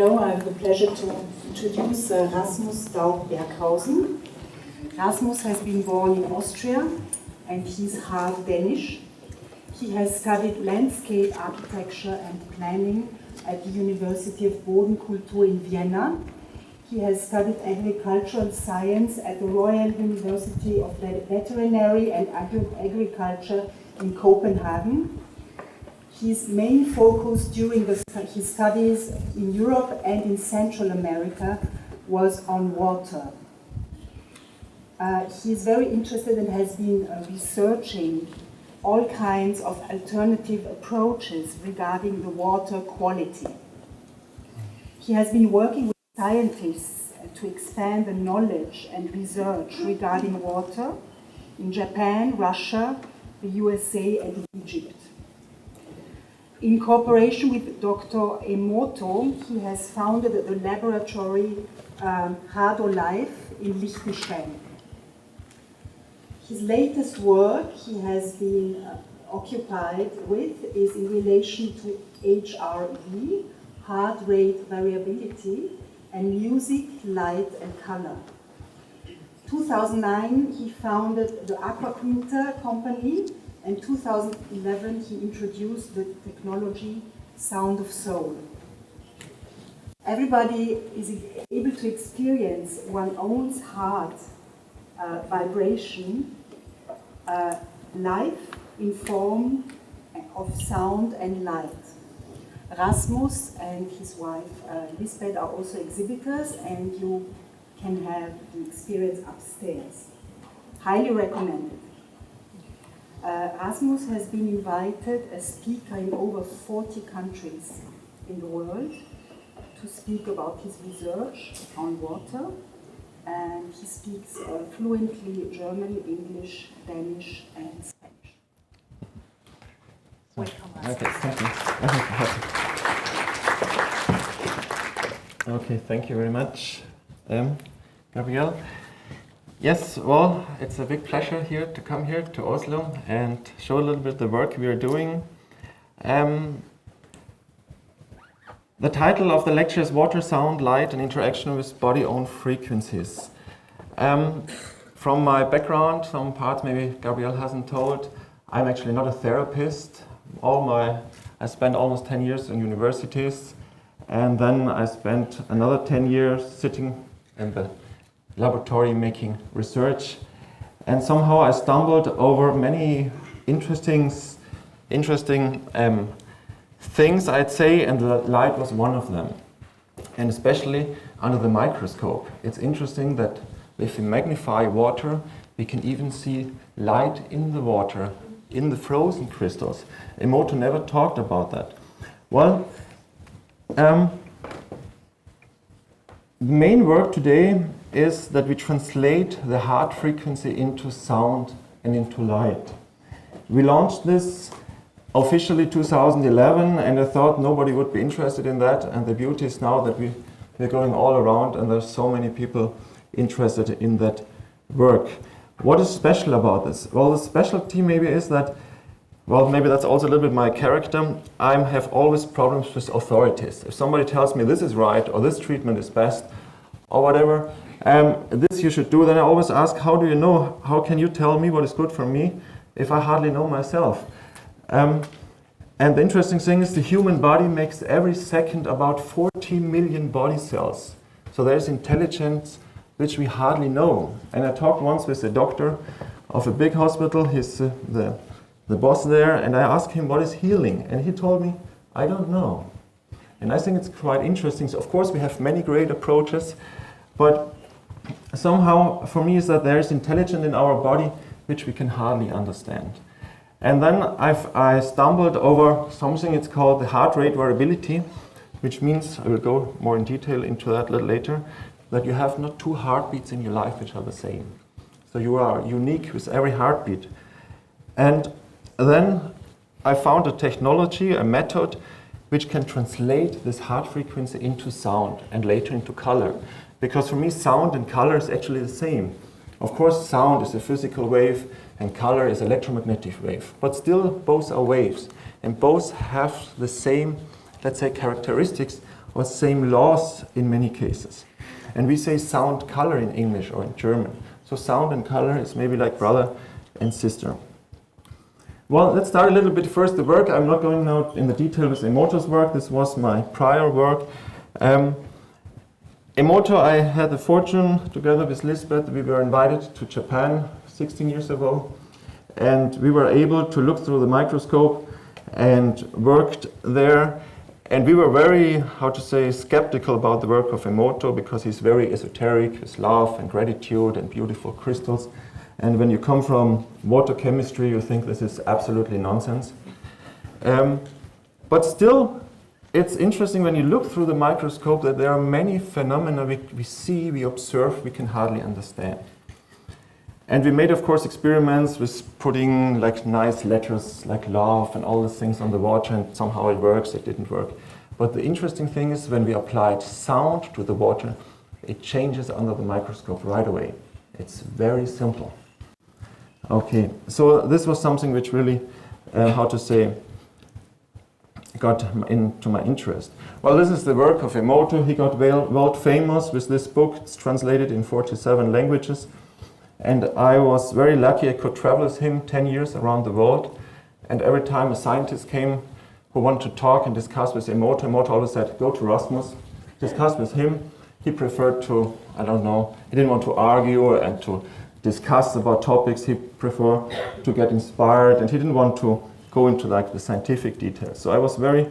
Hello, I have the pleasure to introduce Rasmus Gaupp-Berghausen. Rasmus has been born in Austria and he's half Danish. He has studied landscape architecture and planning at the University of Bodenkultur in Vienna. He has studied agricultural science at the Royal University of Veterinary and Agriculture in Copenhagen. His main focus during his studies in Europe and in Central America was on water. He is very interested and has been researching all kinds of alternative approaches regarding the water quality. He has been working with scientists to expand the knowledge and research regarding water in Japan, Russia, the USA, and Egypt. In cooperation with Dr. Emoto, he has founded the laboratory Heart Rate in Liechtenstein. His latest work he has been occupied with is in relation to HRV, Heart Rate Variability, and music, light, and color. 2009, he founded the Aquaquinta company, and 2011, he introduced the technology Sound of Soul. Everybody is able to experience one's own heart vibration live in form of sound and light. Rasmus and his wife Lisbeth are also exhibitors, and you can have the experience upstairs. Highly recommended. Rasmus has been invited as speaker in over 40 countries in the world to speak about his research on water, and he speaks fluently German, English, Danish, and Spanish. Welcome, Rasmus. Okay, thank you very much, Gabrielle. Yes, well, it's a big pleasure here to come here to Oslo and show a little bit the work we are doing. The title of the lecture is Water, Sound, Light and Interaction with Body-Owned Frequencies. From my background, some parts maybe Gabrielle hasn't told, I'm actually not a therapist. I spent almost 10 years in universities, and then I spent another 10 years sitting in the laboratory making research, and somehow I stumbled over many interesting things, I'd say, and the light was one of them. And especially under the microscope, it's interesting that if we magnify water, we can even see light in the water, in the frozen crystals. Emoto never talked about that. Well, the main work today is that we translate the heart frequency into sound and into light. We launched this officially 2011, and I thought nobody would be interested in that, and the beauty is now that we're going all around and there's so many people interested in that work. What is special about this? Well, the specialty maybe is that, well, maybe that's also a little bit my character. I have always problems with authorities. If somebody tells me this is right or this treatment is best or whatever, this you should do, then I always ask, how do you know? How can you tell me what is good for me if I hardly know myself? And the interesting thing is the human body makes every second about 40 million body cells. So there's intelligence which we hardly know. And I talked once with a doctor of a big hospital, he's the boss there, and I asked him what is healing, and he told me, I don't know. And I think it's quite interesting. So of course we have many great approaches, but somehow for me is that there is intelligence in our body which we can hardly understand. And then I stumbled over something, it's called the heart rate variability, which means, I will go more in detail into that a little later, that you have not two heartbeats in your life which are the same. So you are unique with every heartbeat. And then I found a technology, a method, which can translate this heart frequency into sound and later into color. Because for me, sound and color is actually the same. Of course, sound is a physical wave and color is electromagnetic wave. But still, both are waves. And both have the same, let's say, characteristics or same laws in many cases. And we say sound color in English or in German. So sound and color is maybe like brother and sister. Well, let's start a little bit first the work. I'm not going now in the detail with Emoto's work. This was my prior work. Emoto, I had the fortune, together with Lisbeth, we were invited to Japan 16 years ago. And we were able to look through the microscope and worked there. And we were very, how to say, skeptical about the work of Emoto because he's very esoteric with love and gratitude and beautiful crystals. And when you come from water chemistry, you think this is absolutely nonsense. But still, it's interesting when you look through the microscope that there are many phenomena we see, we observe, we can hardly understand. And we made, of course, experiments with putting like nice letters like love and all these things on the water, and somehow it works, it didn't work. But the interesting thing is when we applied sound to the water, it changes under the microscope right away. It's very simple. Okay, so this was something which really, how to say, got into my interest. Well, this is the work of Emoto. He got world famous with this book. It's translated in 47 languages. And I was very lucky I could travel with him 10 years around the world. And every time a scientist came who wanted to talk and discuss with Emoto, Emoto always said, go to Rasmus, discuss with him. He preferred to, I don't know, he didn't want to argue and to discuss about topics. He preferred to get inspired, and he didn't want to go into like the scientific details. So I was very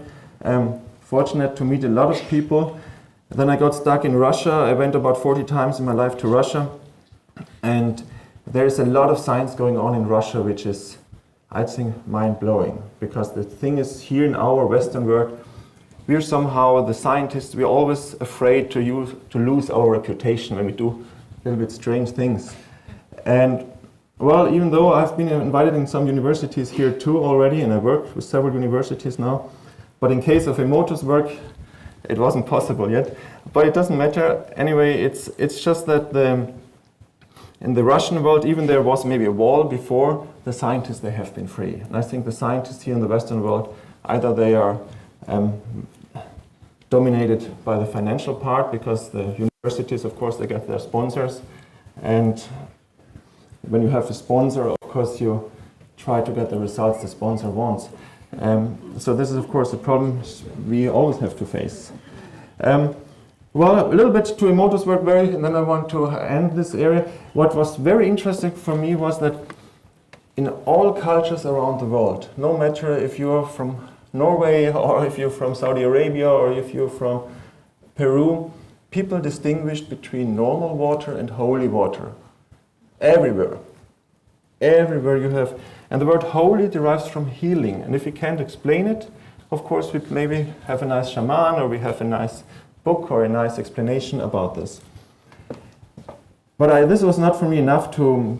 fortunate to meet a lot of people. Then I got stuck in Russia. I went about 40 times in my life to Russia. And there is a lot of science going on in Russia, which is, I think, mind-blowing. Because the thing is, here in our Western world, we're somehow, the scientists, we're always afraid to lose our reputation when we do a little bit strange things. And well, even though I've been invited in some universities here too already, and I work with several universities now, but in case of Emoto's work, it wasn't possible yet. But it doesn't matter. Anyway, it's just that in the Russian world, even there was maybe a wall before, the scientists, they have been free. And I think the scientists here in the Western world, either they are dominated by the financial part, because the universities, of course, they get their sponsors. And when you have a sponsor, of course, you try to get the results the sponsor wants. So this is, of course, a problem we always have to face. Well, a little bit to Emoto's work, and then I want to end this area. What was very interesting for me was that in all cultures around the world, no matter if you're from Norway or if you're from Saudi Arabia or if you're from Peru, people distinguished between normal water and holy water. Everywhere. Everywhere you have. And the word holy derives from healing. And if you can't explain it, of course, we maybe have a nice shaman, or we have a nice book or a nice explanation about this. But this was not for me enough to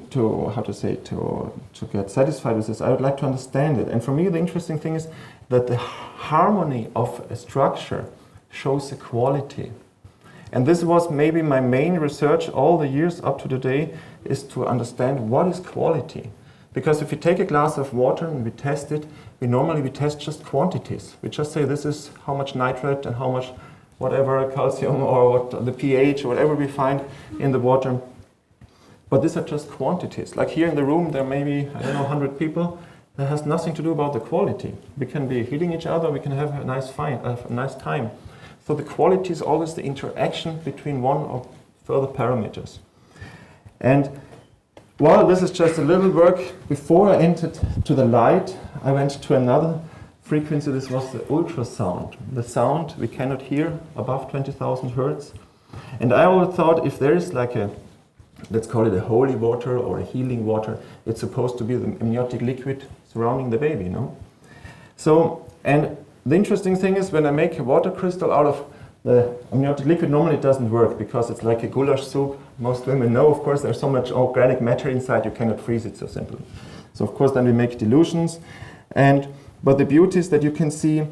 get satisfied with this. I would like to understand it. And for me, the interesting thing is that the harmony of a structure shows a quality. And this was maybe my main research all the years up to today, is to understand what is quality. Because if you take a glass of water and we test it, we test just quantities. We just say this is how much nitrate and how much whatever calcium or what the pH or whatever we find in the water. But these are just quantities. Like here in the room, there may be, 100 people. That has nothing to do about the quality. We can be hitting each other, we can have a nice time. So the quality is always the interaction between one or further parameters. And well, this is just a little work. Before I entered to the light, I went to another frequency. This was the ultrasound. The sound we cannot hear above 20,000 hertz. And I always thought if there is like let's call it a holy water or a healing water, it's supposed to be the amniotic liquid surrounding the baby, no? So, and the interesting thing is when I make a water crystal out of the amniotic liquid, normally it doesn't work because it's like a goulash soup. Most women know, of course, there's so much organic matter inside, you cannot freeze it so simply. So of course then we make dilutions. But the beauty is that you can see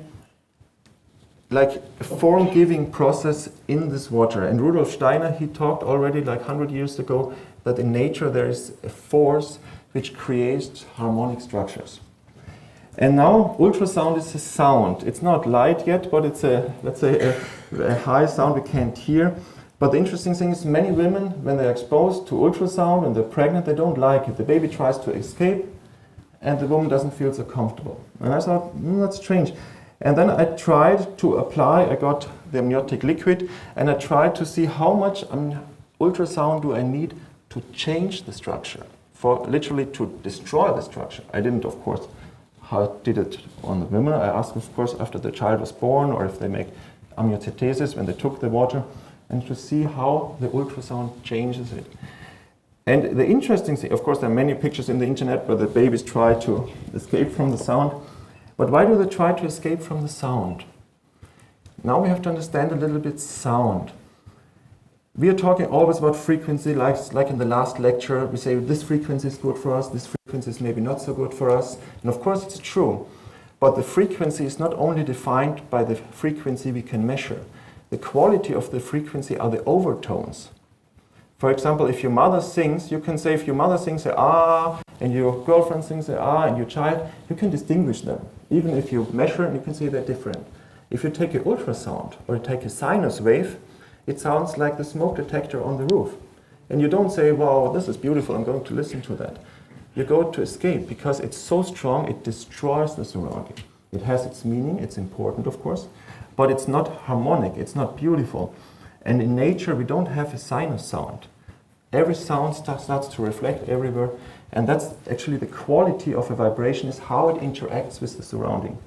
like a form-giving process in this water. And Rudolf Steiner, he talked already like 100 years ago that in nature there is a force which creates harmonic structures. And now ultrasound is a sound. It's not light yet, but it's a, let's say, a high sound we can't hear. But the interesting thing is many women, when they're exposed to ultrasound and they're pregnant, they don't like it. The baby tries to escape and the woman doesn't feel so comfortable. And I thought, that's strange. And then I tried to apply, I got the amniotic liquid, and I tried to see how much ultrasound do I need to change the structure, for literally to destroy the structure. I didn't, of course, how I did it on the women. I asked, of course, after the child was born, or if they make amniocentesis when they took the water, and to see how the ultrasound changes it. And the interesting thing, of course, there are many pictures in the internet where the babies try to escape from the sound. But why do they try to escape from the sound? Now we have to understand a little bit sound. We are talking always about frequency, like in the last lecture, we say this frequency is good for us, this frequency is maybe not so good for us. And of course it's true, but the frequency is not only defined by the frequency we can measure. The quality of the frequency are the overtones. For example, if your mother sings, you can say if your mother sings a ah, and your girlfriend sings a ah, and your child, you can distinguish them. Even if you measure, and you can see they're different. If you take an ultrasound or you take a sinus wave, it sounds like the smoke detector on the roof. And you don't say, wow, this is beautiful, I'm going to listen to that. You go to escape because it's so strong, it destroys the surrounding. It has its meaning, it's important, of course, but it's not harmonic, it's not beautiful. And in nature, we don't have a sinus sound. Every sound starts to reflect everywhere, and that's actually the quality of a vibration, is how it interacts with the surrounding.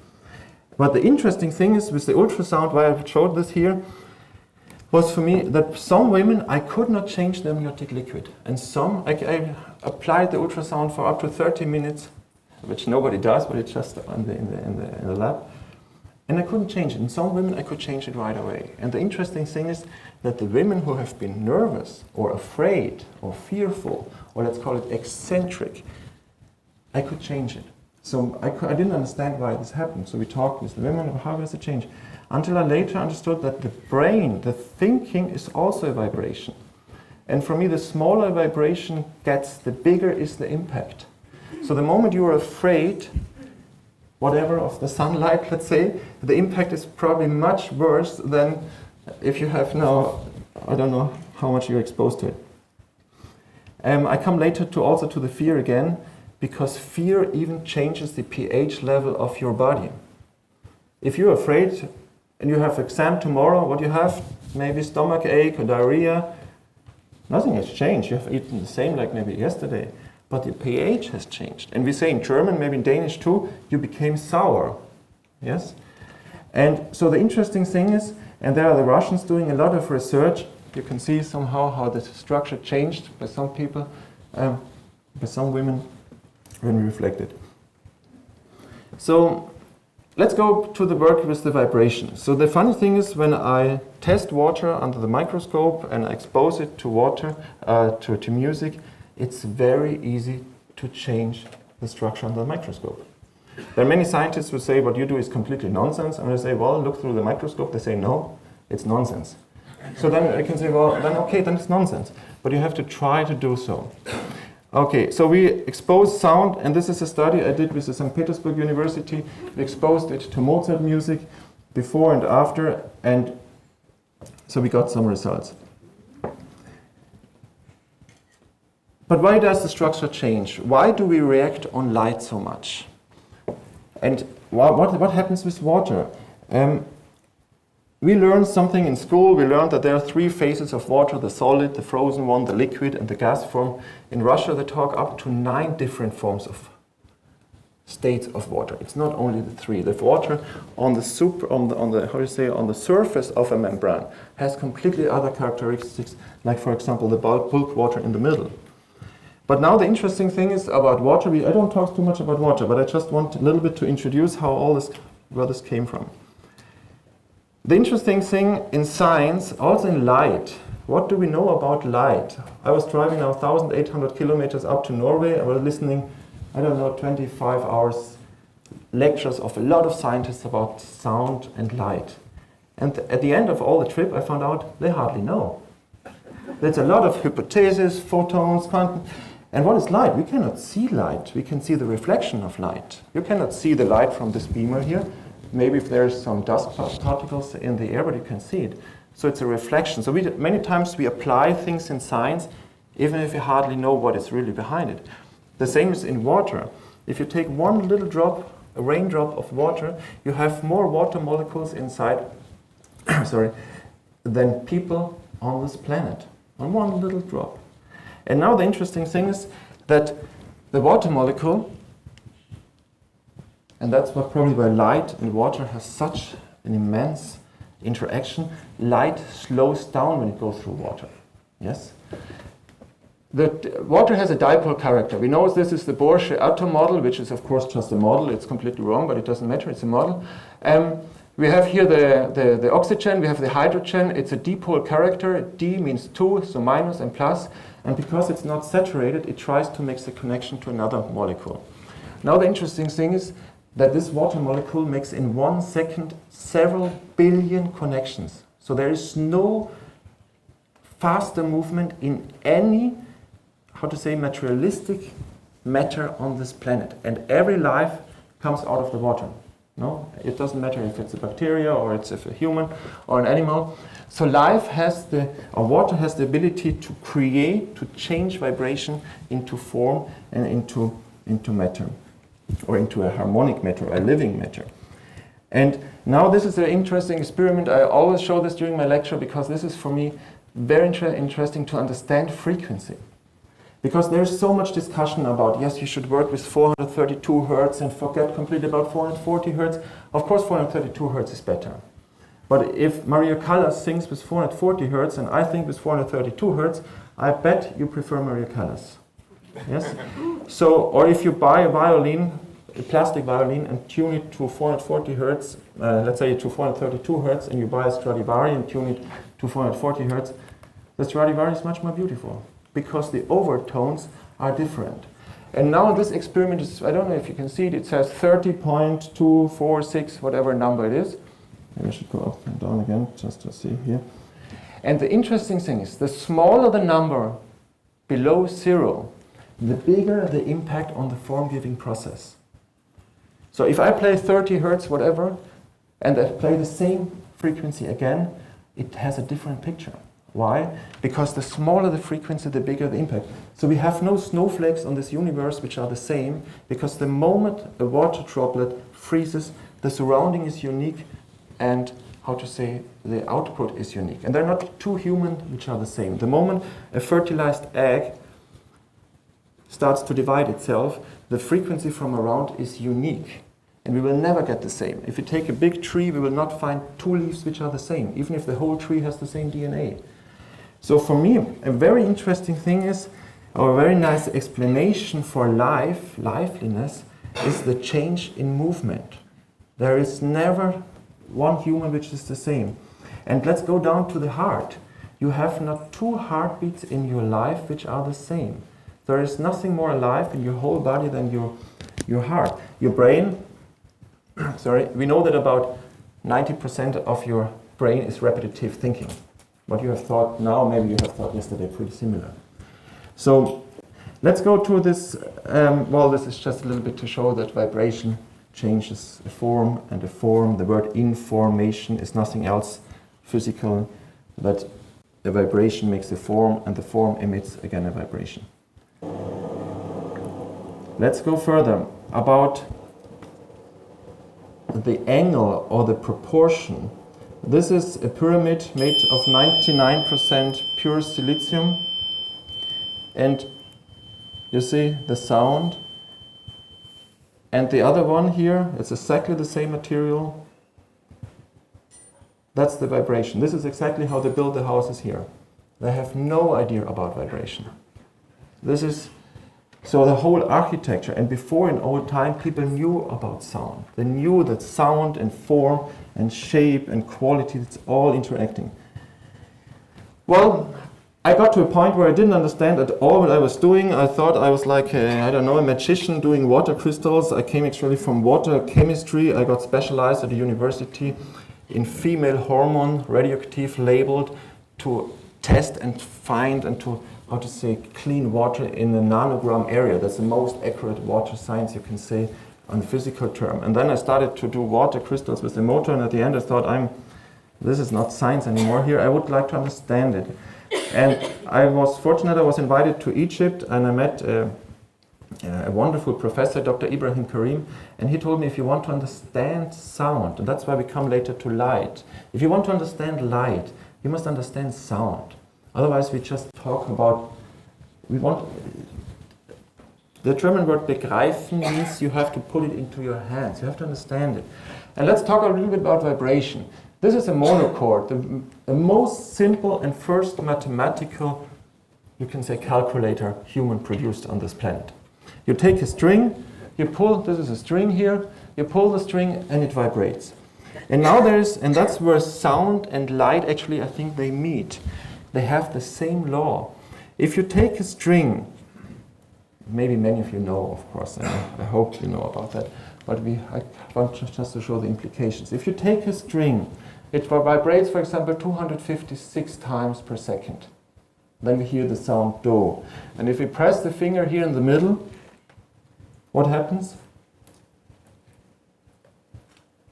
But the interesting thing is with the ultrasound, why I showed this here, was for me that some women, I could not change the amniotic liquid. And some, I applied the ultrasound for up to 30 minutes, which nobody does, but it's just in the lab. And I couldn't change it. In some women, I could change it right away. And the interesting thing is that the women who have been nervous or afraid or fearful, or let's call it eccentric, I could change it. So I didn't understand why this happened. So we talked with the women about how does it change. Until I later understood that the brain, the thinking, is also a vibration. And for me, the smaller vibration gets, the bigger is the impact. So the moment you are afraid, whatever, of the sunlight, let's say, the impact is probably much worse than if you have now, I don't know how much you're exposed to it. I come later to the fear again, because fear even changes the pH level of your body. If you're afraid and you have exam tomorrow, what you have, maybe stomach ache or diarrhea, nothing has changed. You have eaten the same like maybe yesterday, but the pH has changed. And we say in German, maybe in Danish too, you became sour. Yes? And so the interesting thing is, and there are the Russians doing a lot of research, you can see somehow how the structure changed by some people, by some women, when we reflected. So let's go to the work with the vibration. So the funny thing is, when I test water under the microscope and I expose it to water, to music, it's very easy to change the structure under the microscope. There are many scientists who say what you do is completely nonsense, and I say, well, look through the microscope. They say, no, it's nonsense. So then I can say, well, then okay, then it's nonsense. But you have to try to do so. Okay, so we expose sound, and this is a study I did with the St. Petersburg University. We exposed it to Mozart music before and after, and so we got some results. But why does the structure change? Why do we react on light so much? And what happens with water? We learned something in school. We learned that there are 3 phases of water: the solid, the frozen one, the liquid, and the gas form. In Russia, they talk up to 9 different forms of states of water. It's not only the 3. The water on the surface of a membrane has completely other characteristics, like for example the bulk water in the middle. But now the interesting thing is about water. I don't talk too much about water, but I just want a little bit to introduce where this came from. The interesting thing in science, also in light, what do we know about light? I was driving now 1,800 kilometers up to Norway. I was listening, 25 hours lectures of a lot of scientists about sound and light. And at the end of all the trip, I found out they hardly know. There's a lot of hypotheses, photons, quantum, And what is light? We cannot see light. We can see the reflection of light. You cannot see the light from this beamer here. Maybe if there's some dust particles in the air, but you can see it. So it's a reflection. So many times we apply things in science, even if you hardly know what is really behind it. The same is in water. If you take one little drop, a raindrop of water, you have more water molecules inside than people on this planet, on one little drop. And now the interesting thing is that the water molecule, and that's what probably why light and water has such an immense interaction. Light slows down when it goes through water. Yes? The water has a dipole character. We know this is the Bohr atom model, which is of course just a model. It's completely wrong, but it doesn't matter. It's a model. We have here the oxygen. We have the hydrogen. It's a dipole character. D means 2, so minus and plus. And because it's not saturated, it tries to make the connection to another molecule. Now the interesting thing is that this water molecule makes in 1 second several billion connections. So there is no faster movement in any, materialistic matter on this planet. And every life comes out of the water. No, it doesn't matter if it's a bacteria or it's a human or an animal. So water has the ability to create, to change vibration into form and into matter, or into a harmonic matter, a living matter. And now this is an interesting experiment. I always show this during my lecture because this is for me very interesting to understand frequency. Because there's so much discussion about, yes, you should work with 432 hertz and forget completely about 440 hertz. Of course, 432 hertz is better. But if Maria Callas sings with 440 hertz and I think with 432 hertz, I bet you prefer Maria Callas. Yes? So, or if you buy a violin, a plastic violin, and tune it to 440 hertz, let's say to 432 hertz, and you buy a Stradivari and tune it to 440 hertz, the Stradivari is much more beautiful, because the overtones are different. And now this experiment is, I don't know if you can see it, it says 30.246, whatever number it is. Maybe I should go up and down again, just to see here. And the interesting thing is, the smaller the number below 0, the bigger the impact on the form-giving process. So if I play 30 hertz, whatever, and I play the same frequency again, it has a different picture. Why? Because the smaller the frequency, the bigger the impact. So we have no snowflakes on this universe which are the same, because the moment a water droplet freezes, the surrounding is unique and, the output is unique. And there are not two humans which are the same. The moment a fertilized egg starts to divide itself, the frequency from around is unique. And we will never get the same. If you take a big tree, we will not find two leaves which are the same, even if the whole tree has the same DNA. So for me, a very interesting thing is, or a very nice explanation for liveliness, is the change in movement. There is never one human which is the same. And let's go down to the heart. You have not two heartbeats in your life which are the same. There is nothing more alive in your whole body than your heart. Your brain, we know that about 90% of your brain is repetitive thinking. What you have thought now, maybe you have thought yesterday, pretty similar. So let's go to this. This is just a little bit to show that vibration changes a form and a form. The word information is nothing else physical, but the vibration makes a form and the form emits again a vibration. Let's go further about the angle or the proportion. This is a pyramid made of 99% pure silicium, and you see the sound. And the other one here, it's exactly the same material. That's the vibration. This is exactly how they build the houses here. They have no idea about vibration. So the whole architecture, and before in old time, people knew about sound. They knew that sound and form and shape and quality, it's all interacting. Well, I got to a point where I didn't understand at all what I was doing. I thought I was like, a magician doing water crystals. I came actually from water chemistry. I got specialized at the university in female hormone, radioactive labeled, to test and find and to how to say, clean water in a nanogram area. That's the most accurate water science you can say on physical term. And then I started to do water crystals with the motor, and at the end I thought, this is not science anymore here, I would like to understand it. And I was fortunate, I was invited to Egypt, and I met a wonderful professor, Dr. Ibrahim Karim, and he told me, if you want to understand sound, and that's why we come later to light, if you want to understand light, you must understand sound. Otherwise we just talk about, the German word begreifen means you have to put it into your hands, you have to understand it. And let's talk a little bit about vibration. This is a monochord, the most simple and first mathematical, you can say, calculator human produced on this planet. You take a string, you pull, this is a string here, you pull the string and it vibrates. And now and that's where sound and light actually, I think they meet. They have the same law. If you take a string, maybe many of you know, of course, and I hope you know about that, but I want just to show the implications. If you take a string, it vibrates, for example, 256 times per second. Then we hear the sound do. And if we press the finger here in the middle, what happens?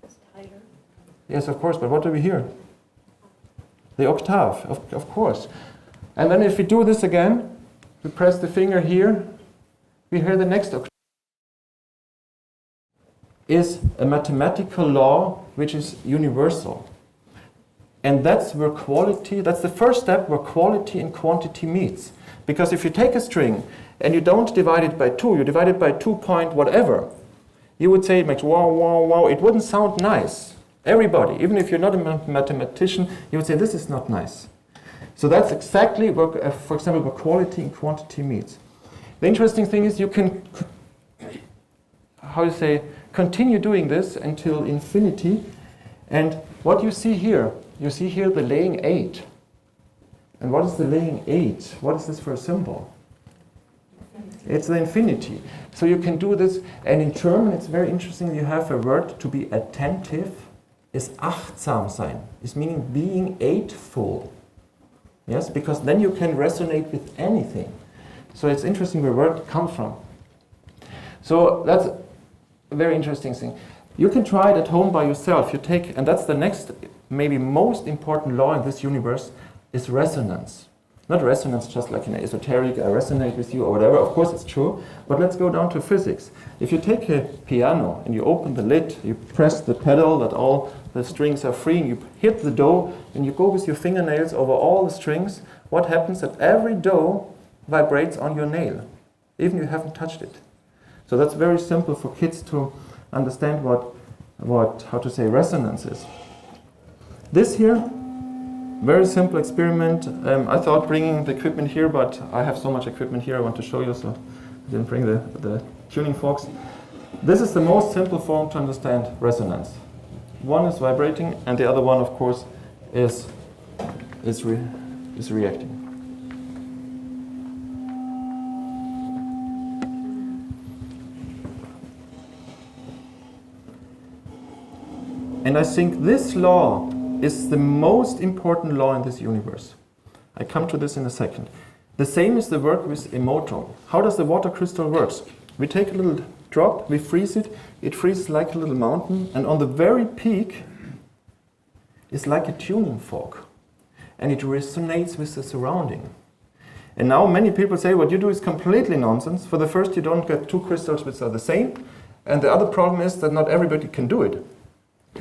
It's tighter. Yes, of course, but what do we hear? The octave, of course. And then if we do this again, we press the finger here, we hear the next octave. Is a mathematical law which is universal. And that's where that's the first step where quality and quantity meets. Because if you take a string and you don't divide it by 2, you divide it by 2 point whatever, you would say it makes wow, wow, wow. It wouldn't sound nice. Everybody, even if you're not a mathematician, you would say this is not nice. So that's exactly where, for example, where quality and quantity meets. The interesting thing is you can, continue doing this until infinity. And what you see here the laying 8. And what is the laying 8? What is this for a symbol? It's the infinity. So you can do this, and in German it's very interesting, you have a word to be attentive, is achtsam sein, is meaning being eightful. Yes, because then you can resonate with anything. So it's interesting where word comes from. So that's a very interesting thing. You can try it at home by yourself. And that's the next, maybe most important law in this universe, is resonance. Not resonance just like in esoteric, I resonate with you or whatever, of course it's true, but let's go down to physics. If you take a piano and you open the lid, you press the pedal that all the strings are free, and you hit the do, and you go with your fingernails over all the strings, what happens that every do vibrates on your nail, even if you haven't touched it. So that's very simple for kids to understand how to say resonance is. This here, very simple experiment. I thought bringing the equipment here, but I have so much equipment here I want to show you, so I didn't bring the tuning forks. This is the most simple form to understand resonance. One is vibrating, and the other one, of course, is reacting. And I think this law is the most important law in this universe. I come to this in a second. The same is the work with emoto. How does the water crystal work? We take a little drop, we freeze it freezes like a little mountain, and on the very peak is like a tuning fork. And it resonates with the surrounding. And now many people say what you do is completely nonsense. For the first, you don't get two crystals which are the same. And the other problem is that not everybody can do it.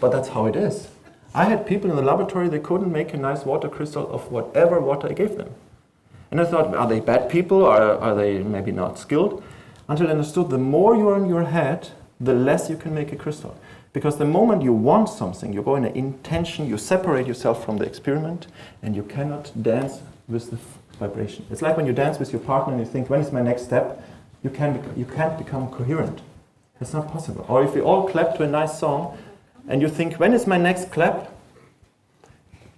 But that's how it is. I had people in the laboratory, they couldn't make a nice water crystal of whatever water I gave them. And I thought, are they bad people, or are they maybe not skilled? Until I understood, the more you're in your head, the less you can make a crystal. Because the moment you want something, you go in an intention, you separate yourself from the experiment, and you cannot dance with the vibration. It's like when you dance with your partner and you think, when is my next step? You can't become coherent. It's not possible. Or if we all clap to a nice song, and you think, when is my next clap?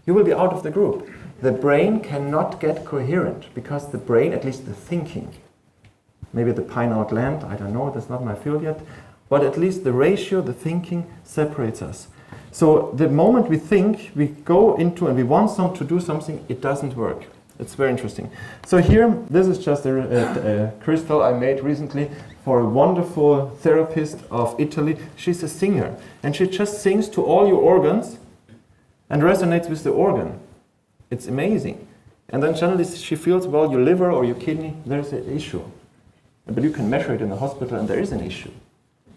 You will be out of the group. The brain cannot get coherent, because the brain, at least the thinking, maybe the pineal gland, I don't know, that's not my field yet, but at least the ratio, the thinking, separates us. So the moment we think, we go into and we want to do something, it doesn't work. It's very interesting. So here, this is just a crystal I made recently for a wonderful therapist of Italy. She's a singer, and she just sings to all your organs and resonates with the organ. It's amazing. And then suddenly she feels, well, your liver or your kidney, there's an issue. But you can measure it in the hospital, and there is an issue.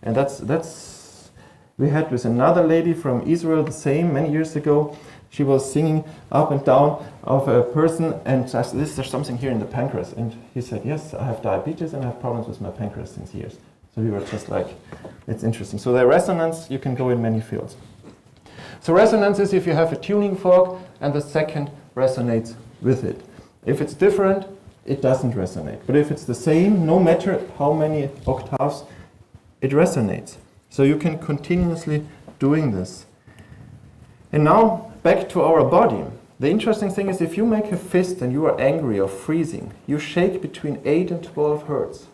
And that's we had with another lady from Israel the same many years ago. She was singing up and down of a person, and says, there's something here in the pancreas. And he said, yes, I have diabetes and I have problems with my pancreas since years. So we were just like, it's interesting. So the resonance, you can go in many fields. So resonance is if you have a tuning fork and the second resonates with it. If it's different, it doesn't resonate. But if it's the same, no matter how many octaves, it resonates. So you can continuously doing this. And now, back to our body. The interesting thing is if you make a fist and you are angry or freezing, you shake between 8 and 12 hertz.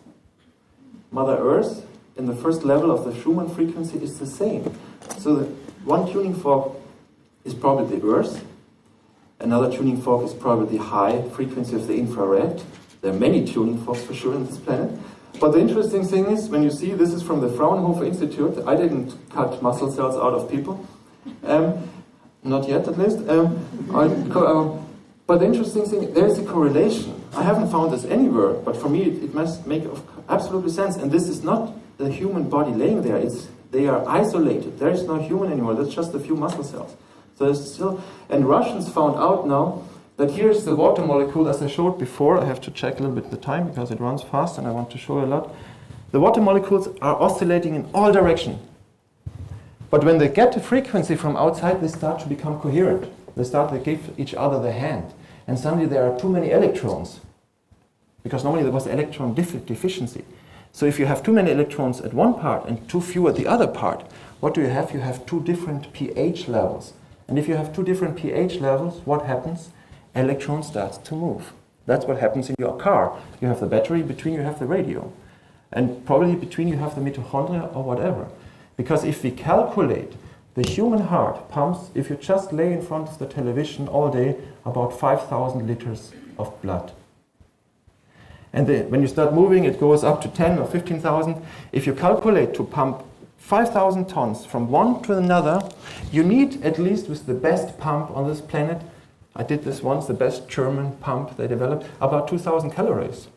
Mother Earth, in the first level of the Schumann frequency, is the same. So the one tuning fork is probably the Earth. Another tuning fork is probably the high frequency of the infrared. There are many tuning forks for sure on this planet. But the interesting thing is, when you see, this is from the Fraunhofer Institute. I didn't cut muscle cells out of people. Not yet, at least. But the interesting thing, there is a correlation. I haven't found this anywhere, but for me it must make absolutely sense. And this is not the human body laying there. They are isolated. There is no human anymore. That's just a few muscle cells. So there's still, and Russians found out now that here's the water molecule, as I showed before. I have to check a little bit the time because it runs fast and I want to show a lot. The water molecules are oscillating in all directions. But when they get a frequency from outside, they start to become coherent. They give each other the hand. And suddenly there are too many electrons. Because normally there was electron deficiency. So if you have too many electrons at one part and too few at the other part, what do you have? You have two different pH levels. And if you have two different pH levels, what happens? Electron starts to move. That's what happens in your car. You have the battery, between you have the radio. And probably between you have the mitochondria or whatever. Because if we calculate, the human heart pumps, if you just lay in front of the television all day, about 5,000 liters of blood. And when you start moving, it goes up to 10 or 15,000. If you calculate to pump 5,000 tons from one to another, you need, at least with the best pump on this planet, I did this once, the best German pump they developed, about 2,000 calories.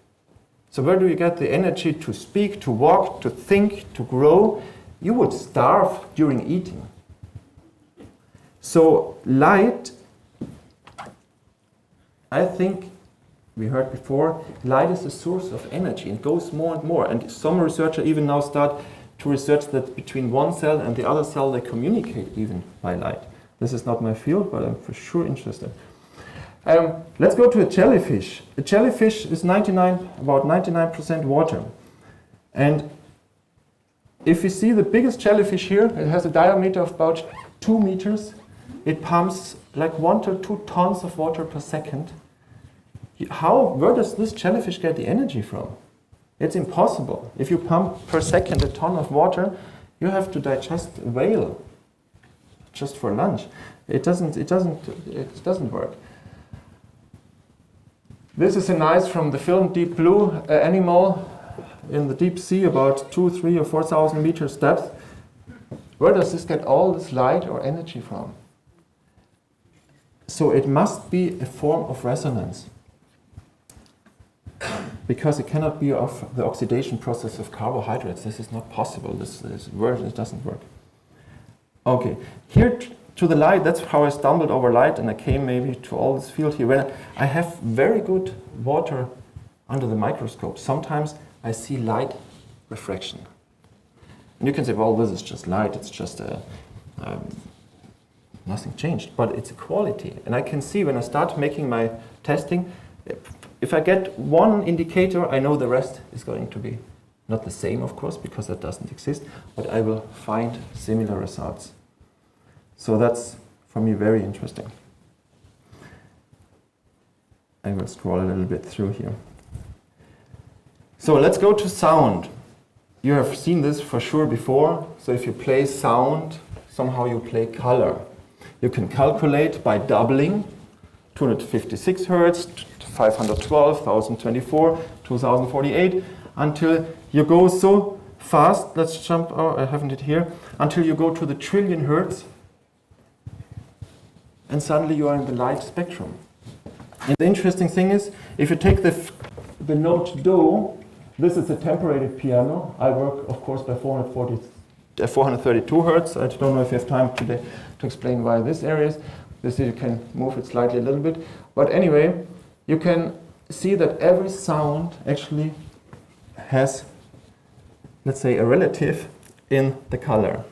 So where do you get the energy to speak, to walk, to think, to grow? You would starve during eating. So light, I think, we heard before, light is a source of energy. It goes more and more. And some researchers even now start to research that between one cell and the other cell, they communicate even by light. This is not my field, but I'm for sure interested. Let's go to a jellyfish. A jellyfish is about 99% water. And if you see the biggest jellyfish here, it has a diameter of about 2 meters. It pumps like 1 to 2 tons of water per second. Where does this jellyfish get the energy from? It's impossible. If you pump per second a ton of water, you have to digest a whale just for lunch. It doesn't work. This is a nice from the film Deep Blue animal in the deep sea, about 2, 3, or 4,000 meters depth. Where does this get all this light or energy from? So it must be a form of resonance, because it cannot be of the oxidation process of carbohydrates. This is not possible. This word, it doesn't work. Okay, here to the light, that's how I stumbled over light, and I came maybe to all this field here. When I have very good water under the microscope, sometimes I see light refraction. And you can say, well, this is just light, it's just nothing changed, but it's a quality. And I can see when I start making my testing, if I get one indicator, I know the rest is going to be not the same, of course, because that doesn't exist, but I will find similar results. So that's, for me, very interesting. I will scroll a little bit through here. So let's go to sound. You have seen this for sure before. So if you play sound, somehow you play color. You can calculate by doubling 256 hertz, 1512, 1024, 2048, until you go so fast, let's jump, oh, I haven't it here, until you go to the trillion hertz, and suddenly you are in the light spectrum. And the interesting thing is, if you take the note Do, this is a temperated piano. I work, of course, by 432 hertz. I don't know if you have time today to explain why this area is. This you can move it slightly a little bit. But anyway, you can see that every sound actually has, let's say, a relative in the color.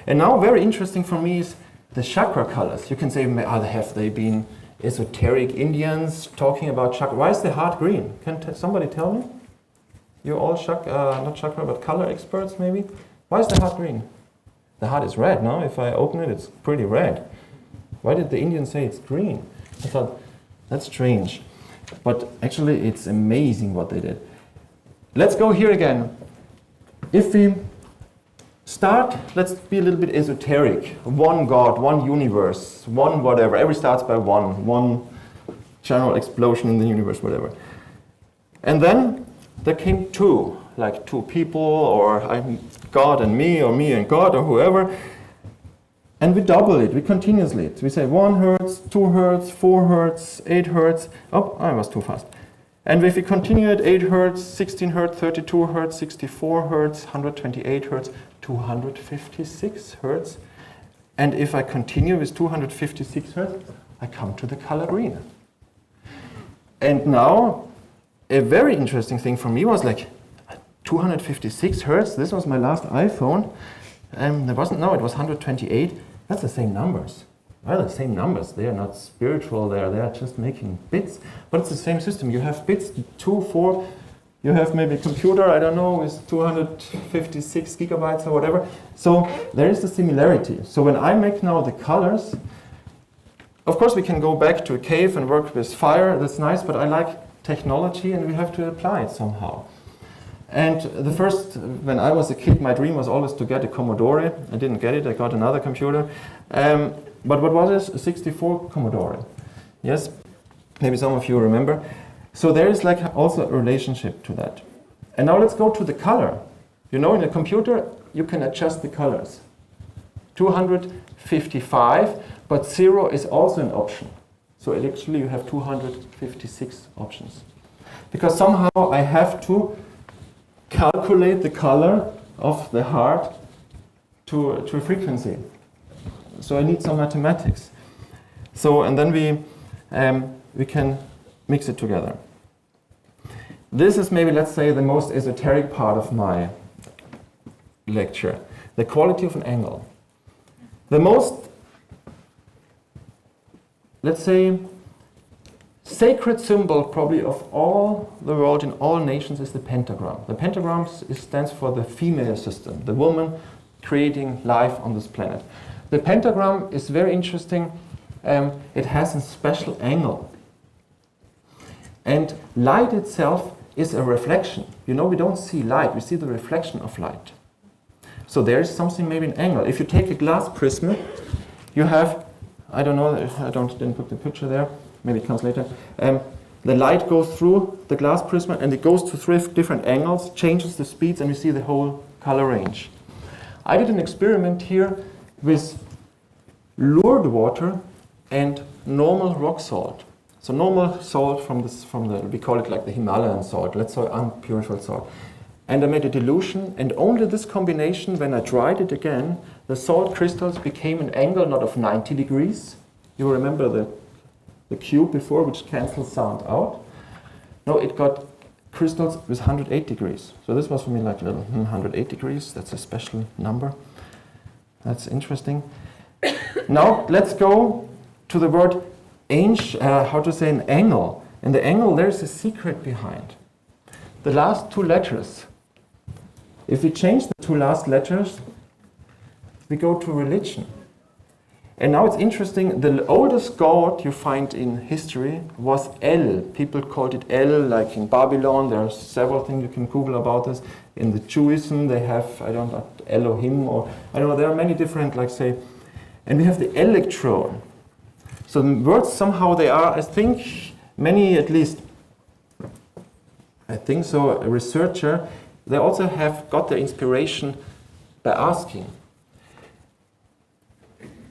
And now very interesting for me is the chakra colors. You can say, have they been esoteric Indians talking about chakra? Why is the heart green? Can somebody tell me? You're all not chakra, but color experts maybe? Why is the heart green? The heart is red, no? If I open it, it's pretty red. Why did the Indians say it's green? I thought, that's strange. But actually, it's amazing what they did. Let's go here again. If we start, let's be a little bit esoteric. One God, one universe, one whatever. Every starts by one general explosion in the universe, whatever. And then there came two, like two people, or God and me, or me and God, or whoever. And we double it, we continuously. We say 1 hertz, 2 hertz, 4 hertz, 8 hertz. Oh, I was too fast. And if we continue at 8 hertz, 16 hertz, 32 hertz, 64 hertz, 128 hertz, 256 hertz. And if I continue with 256 hertz, I come to the color green. And now, a very interesting thing for me was like 256 hertz. This was my last iPhone. It was 128. That's the same numbers. Well, the same numbers. They are not spiritual. They are just making bits. But it's the same system. You have bits 2, 4. You have maybe a computer, I don't know, with 256 gigabytes or whatever. So there is the similarity. So when I make now the colors, of course we can go back to a cave and work with fire. That's nice, but I like technology and we have to apply it somehow. And the first, when I was a kid, my dream was always to get a Commodore. I didn't get it, I got another computer. But what was this? A 64 Commodore. Yes, maybe some of you remember. So there is like also a relationship to that. And now let's go to the color. You know, in a computer, you can adjust the colors. 255, but 0 is also an option. So actually you have 256 options. Because somehow I have to calculate the color of the heart to a frequency. So I need some mathematics. So, and then we can mix it together. This is maybe, let's say, the most esoteric part of my lecture. The quality of an angle. The most, let's say, sacred symbol probably of all the world in all nations is the pentagram. The pentagram stands for the female system, the woman creating life on this planet. The pentagram is very interesting. It has a special angle. And light itself is a reflection. You know, we don't see light, we see the reflection of light. So there is something, maybe an angle. If you take a glass prism, you have, I don't know, didn't put the picture there, maybe it comes later. The light goes through the glass prism and it goes to 3 different angles, changes the speeds, and you see the whole color range. I did an experiment here with lured water and normal rock salt. So normal salt from the, we call it like the Himalayan salt, let's say unpurified salt. And I made a dilution, and only this combination, when I dried it again, the salt crystals became an angle not of 90 degrees. You remember the cube before, which cancels sound out? No, it got crystals with 108 degrees. So this was for me like a little 108 degrees. That's a special number. That's interesting. Now let's go to the word an angle. In the angle, there's a secret behind. The last 2 letters. If we change the 2 last letters, we go to religion. And now it's interesting, the oldest god you find in history was El. People called it El, like in Babylon. There are several things you can Google about this. In the Judaism, they have, I don't know, Elohim, or I don't know, there are many different, like say, and we have the electron. So the words somehow they are, I think, many, at least, I think so, a researcher, they also have got their inspiration by asking.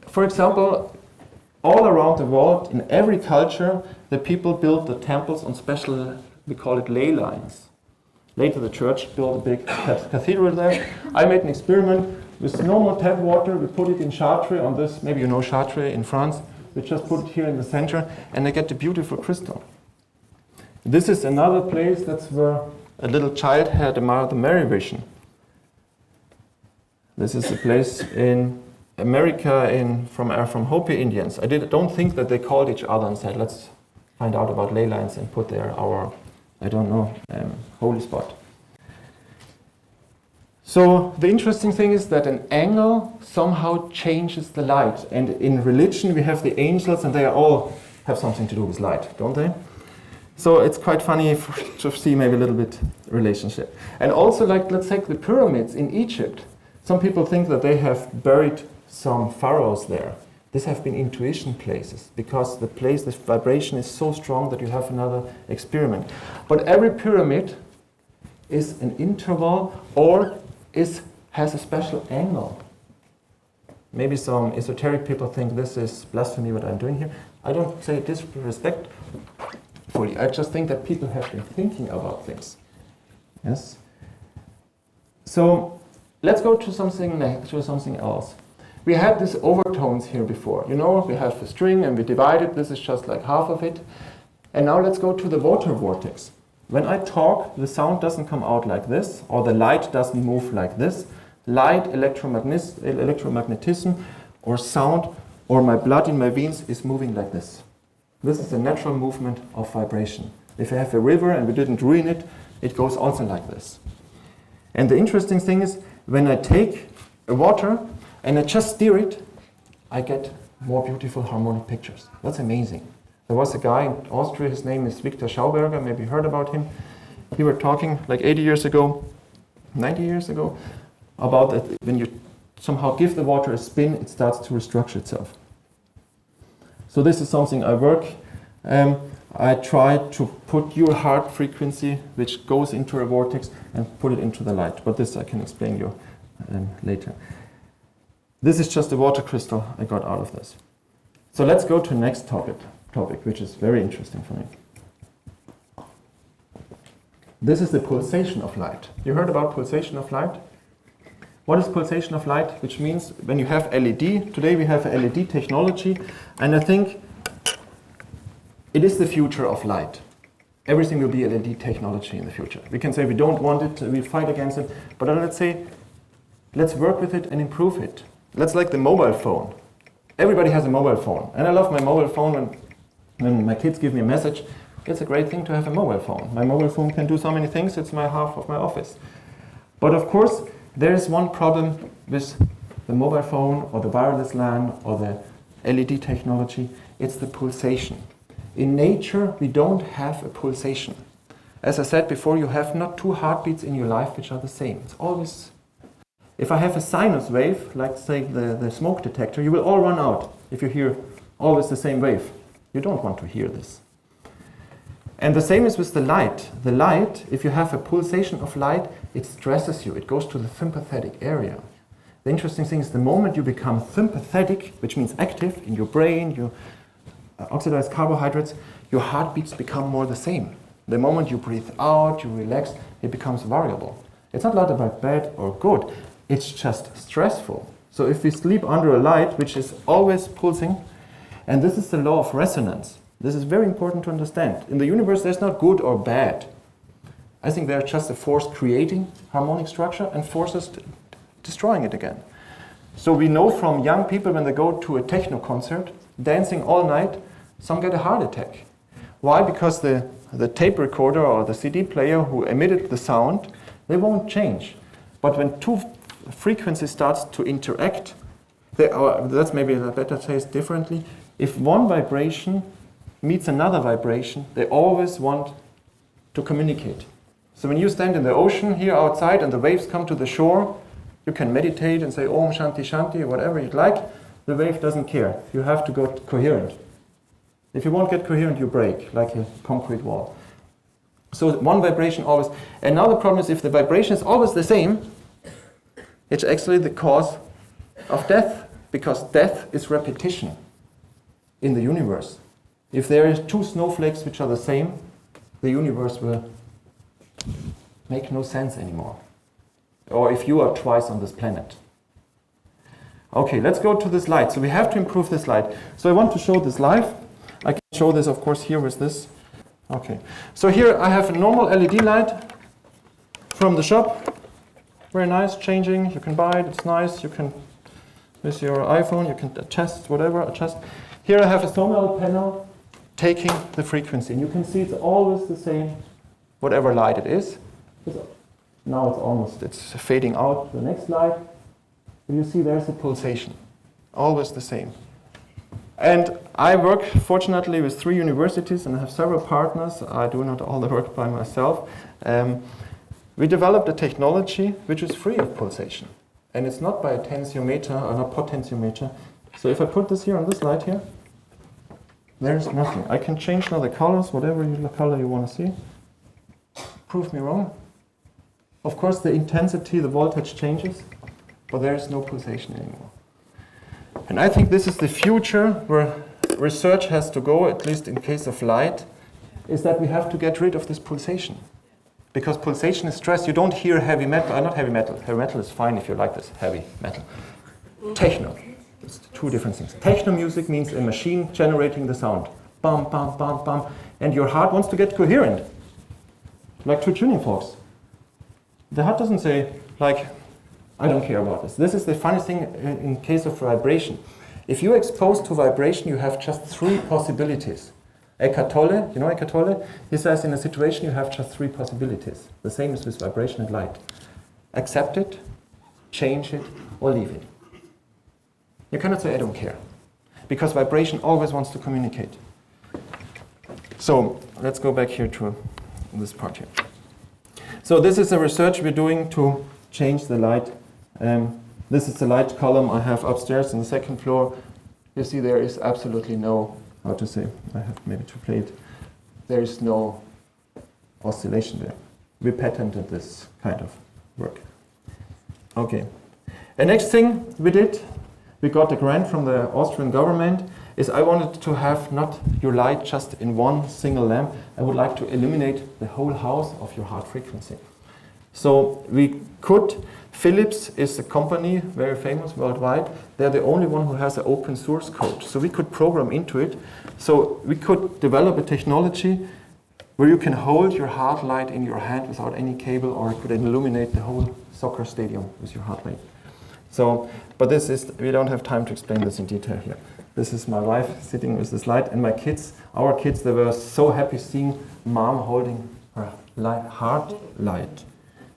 For example, all around the world, in every culture, the people built the temples on special, we call it ley lines. Later the church built a big cathedral there. I made an experiment with normal tap water. We put it in Chartres on this, maybe you know Chartres in France. We just put it here in the center and I get the beautiful crystal. This is another place that's where a little child had a Mother Mary vision. This is a place in America from Hopi Indians. Don't think that they called each other and said, let's find out about ley lines and put there our, I don't know, holy spot. So the interesting thing is that an angle somehow changes the light. And in religion we have the angels and they all have something to do with light, don't they? So it's quite funny to see maybe a little bit relationship. And also, like, let's take the pyramids in Egypt. Some people think that they have buried some pharaohs there. These have been intuition places because the place, the vibration is so strong that you have another experiment. But every pyramid is an interval or has a special angle. Maybe some esoteric people think this is blasphemy what I'm doing here. I don't say disrespectfully. I just think that people have been thinking about things. Yes. So let's go to something else. We had these overtones here before. You know, we have a string and we divide it. This is just like half of it. And now let's go to the water vortex. When I talk, the sound doesn't come out like this, or the light doesn't move like this. Light, electromagnetism, or sound, or my blood in my veins is moving like this. This is the natural movement of vibration. If I have a river and we didn't ruin it, it goes also like this. And the interesting thing is, when I take a water and I just steer it, I get more beautiful harmonic pictures. That's amazing. There was a guy in Austria, his name is Victor Schauberger, maybe you heard about him. We were talking like 80 years ago, 90 years ago, about that when you somehow give the water a spin, it starts to restructure itself. So this is something I work. I try to put your heart frequency, which goes into a vortex, and put it into the light. But this I can explain you later. This is just a water crystal I got out of this. So let's go to the next topic, which is very interesting for me. This is the pulsation of light. You heard about pulsation of light? What is pulsation of light? Which means when you have LED, today we have LED technology, and I think it is the future of light. Everything will be LED technology in the future. We can say we don't want it, we fight against it, but let's say, let's work with it and improve it. Let's like the mobile phone. Everybody has a mobile phone, and I love my mobile phone when my kids give me a message. It's a great thing to have a mobile phone. My mobile phone can do so many things, it's my half of my office. But of course, there is one problem with the mobile phone or the wireless LAN or the LED technology. It's the pulsation. In nature, we don't have a pulsation. As I said before, you have not two heartbeats in your life which are the same. It's always, if I have a sinus wave, like say the smoke detector, you will all run out if you hear always the same wave. You don't want to hear this. And the same is with the light. The light, if you have a pulsation of light, it stresses you. It goes to the sympathetic area. The interesting thing is the moment you become sympathetic, which means active in your brain, you oxidize carbohydrates, your heartbeats become more the same. The moment you breathe out, you relax, it becomes variable. It's not about bad or good, it's just stressful. So if we sleep under a light, which is always pulsing, and this is the law of resonance. This is very important to understand. In the universe, there's not good or bad. I think there's just a force creating harmonic structure and forces destroying it again. So we know from young people when they go to a techno concert, dancing all night, some get a heart attack. Why? Because the tape recorder or the CD player who emitted the sound, they won't change. But when two frequencies starts to interact, that's maybe a better taste differently. If one vibration meets another vibration, they always want to communicate. So when you stand in the ocean here outside and the waves come to the shore, you can meditate and say Om Shanti Shanti, whatever you'd like. The wave doesn't care. You have to go coherent. If you won't get coherent, you break, like a concrete wall. So one vibration always, and now the problem is if the vibration is always the same, it's actually the cause of death, because death is repetition in the universe. If there are two snowflakes which are the same, the universe will make no sense anymore. Or if you are twice on this planet. Okay, let's go to this light. So we have to improve this light. So I want to show this live. I can show this, of course, here with this. Okay, so here I have a normal LED light from the shop. Very nice, changing. You can buy it, it's nice. You can, with your iPhone, you can adjust whatever, adjust. Here I have a thermal panel taking the frequency. And you can see it's always the same, whatever light it is. Now it's fading out. The next light, you see there's a pulsation, always the same. And I work, fortunately, with 3 universities and I have several partners. I do not all the work by myself. We developed a technology which is free of pulsation. And it's not by a tensiometer or a potentiometer. So if I put this here on this light here, there's nothing. I can change now the colors, whatever color you want to see. Prove me wrong. Of course, the intensity, the voltage changes, but there is no pulsation anymore. And I think this is the future where research has to go, at least in case of light, is that we have to get rid of this pulsation. Because pulsation is stress. You don't hear heavy metal, not heavy metal. Heavy metal is fine if you like this, heavy metal. Techno, it's 2 different things. Techno music means a machine generating the sound. Bum, bum, bum, bum. And your heart wants to get coherent, like 2 tuning forks. The heart doesn't say, like, I don't care about this. This is the funny thing in case of vibration. If you're exposed to vibration, you have just 3 possibilities. Eckhart Tolle, you know Eckhart Tolle? He says in a situation you have just 3 possibilities. The same is with vibration and light. Accept it, change it, or leave it. You cannot say I don't care. Because vibration always wants to communicate. So let's go back here to this part here. So this is the research we're doing to change the light. This is the light column I have upstairs on the 2nd floor. You see there is absolutely no, how to say, I have maybe to play it. There is no oscillation there. We patented this kind of work. Okay. The next thing we did, we got a grant from the Austrian government, is I wanted to have not your light just in one single lamp. I would like to illuminate the whole house of your heart frequency. So we could, Philips is a company, very famous worldwide. They're the only one who has an open source code. So we could program into it. So we could develop a technology where you can hold your heart light in your hand without any cable, or it could illuminate the whole soccer stadium with your heart light. So, but this is, we don't have time to explain this in detail here. This is my wife sitting with this light, and my kids, our kids, they were so happy seeing mom holding her heart light.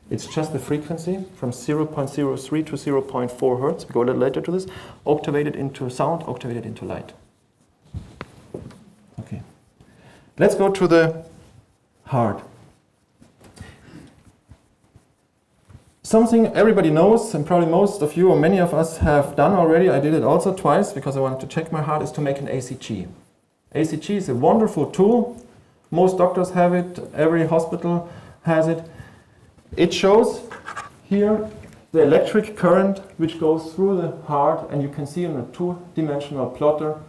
It's just the frequency from 0.03 to 0.4 hertz. We go a little later to this. Octavated into sound, octavated into light. Okay. Let's go to the heart. Something everybody knows, and probably most of you or many of us have done already, I did it also twice because I wanted to check my heart, is to make an ACG. ACG is a wonderful tool. Most doctors have it, every hospital has it. It shows here the electric current which goes through the heart, and you can see on a 2-dimensional plotter,